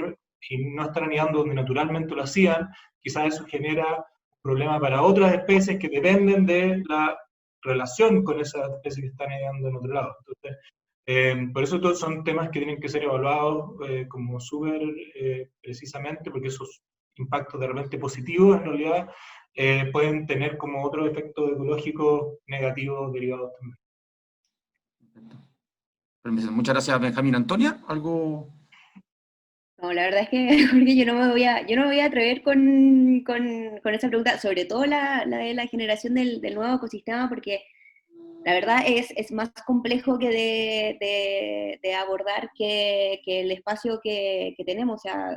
y no están anidando donde naturalmente lo hacían, quizás eso genera un problema para otras especies que dependen de la relación con esas especies que están anidando en otro lado. Entonces, por eso todos son temas que tienen que ser evaluados como súper precisamente, porque esos impactos de repente positivos en realidad pueden tener como otros efectos ecológicos negativos derivados también. Muchas gracias, Benjamín. Antonia, ¿algo? No, la verdad es que, Jorge, yo no me voy a atrever con esa pregunta, sobre todo la de la generación del nuevo ecosistema, porque la verdad es más complejo que de abordar que el espacio que tenemos. O sea,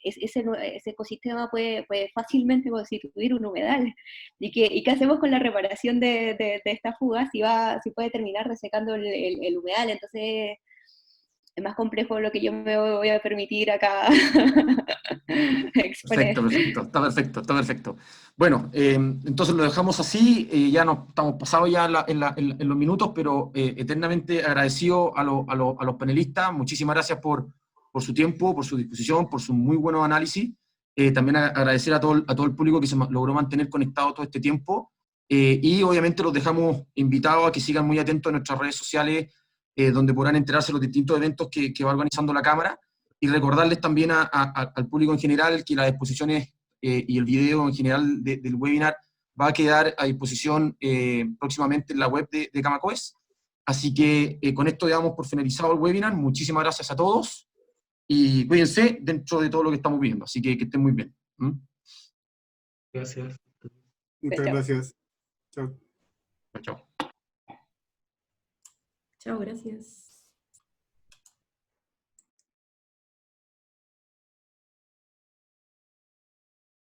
ese ecosistema puede fácilmente constituir un humedal. ¿Y qué hacemos con la reparación de esta fuga si puede terminar resecando el humedal? Entonces es más complejo lo que yo me voy a permitir acá exponer. Perfecto, perfecto, está perfecto, está perfecto. Bueno, entonces lo dejamos así, ya nos estamos pasados ya en los minutos, pero eternamente agradecido a los panelistas. Muchísimas gracias por su tiempo, por su disposición, por su muy buenos análisis. También agradecer a todo el público que se logró mantener conectado todo este tiempo. Y obviamente los dejamos invitados a que sigan muy atentos a nuestras redes sociales, donde podrán enterarse de los distintos eventos que va organizando la Cámara. Y recordarles también al público en general que las exposiciones y el video en general del webinar va a quedar a disposición próximamente en la web de Camacoes. Así que con esto damos por finalizado el webinar. Muchísimas gracias a todos y cuídense dentro de todo lo que estamos viendo. Así que estén muy bien. Gracias. Muchas Chao. gracias. Chao. Chao. Chao, gracias.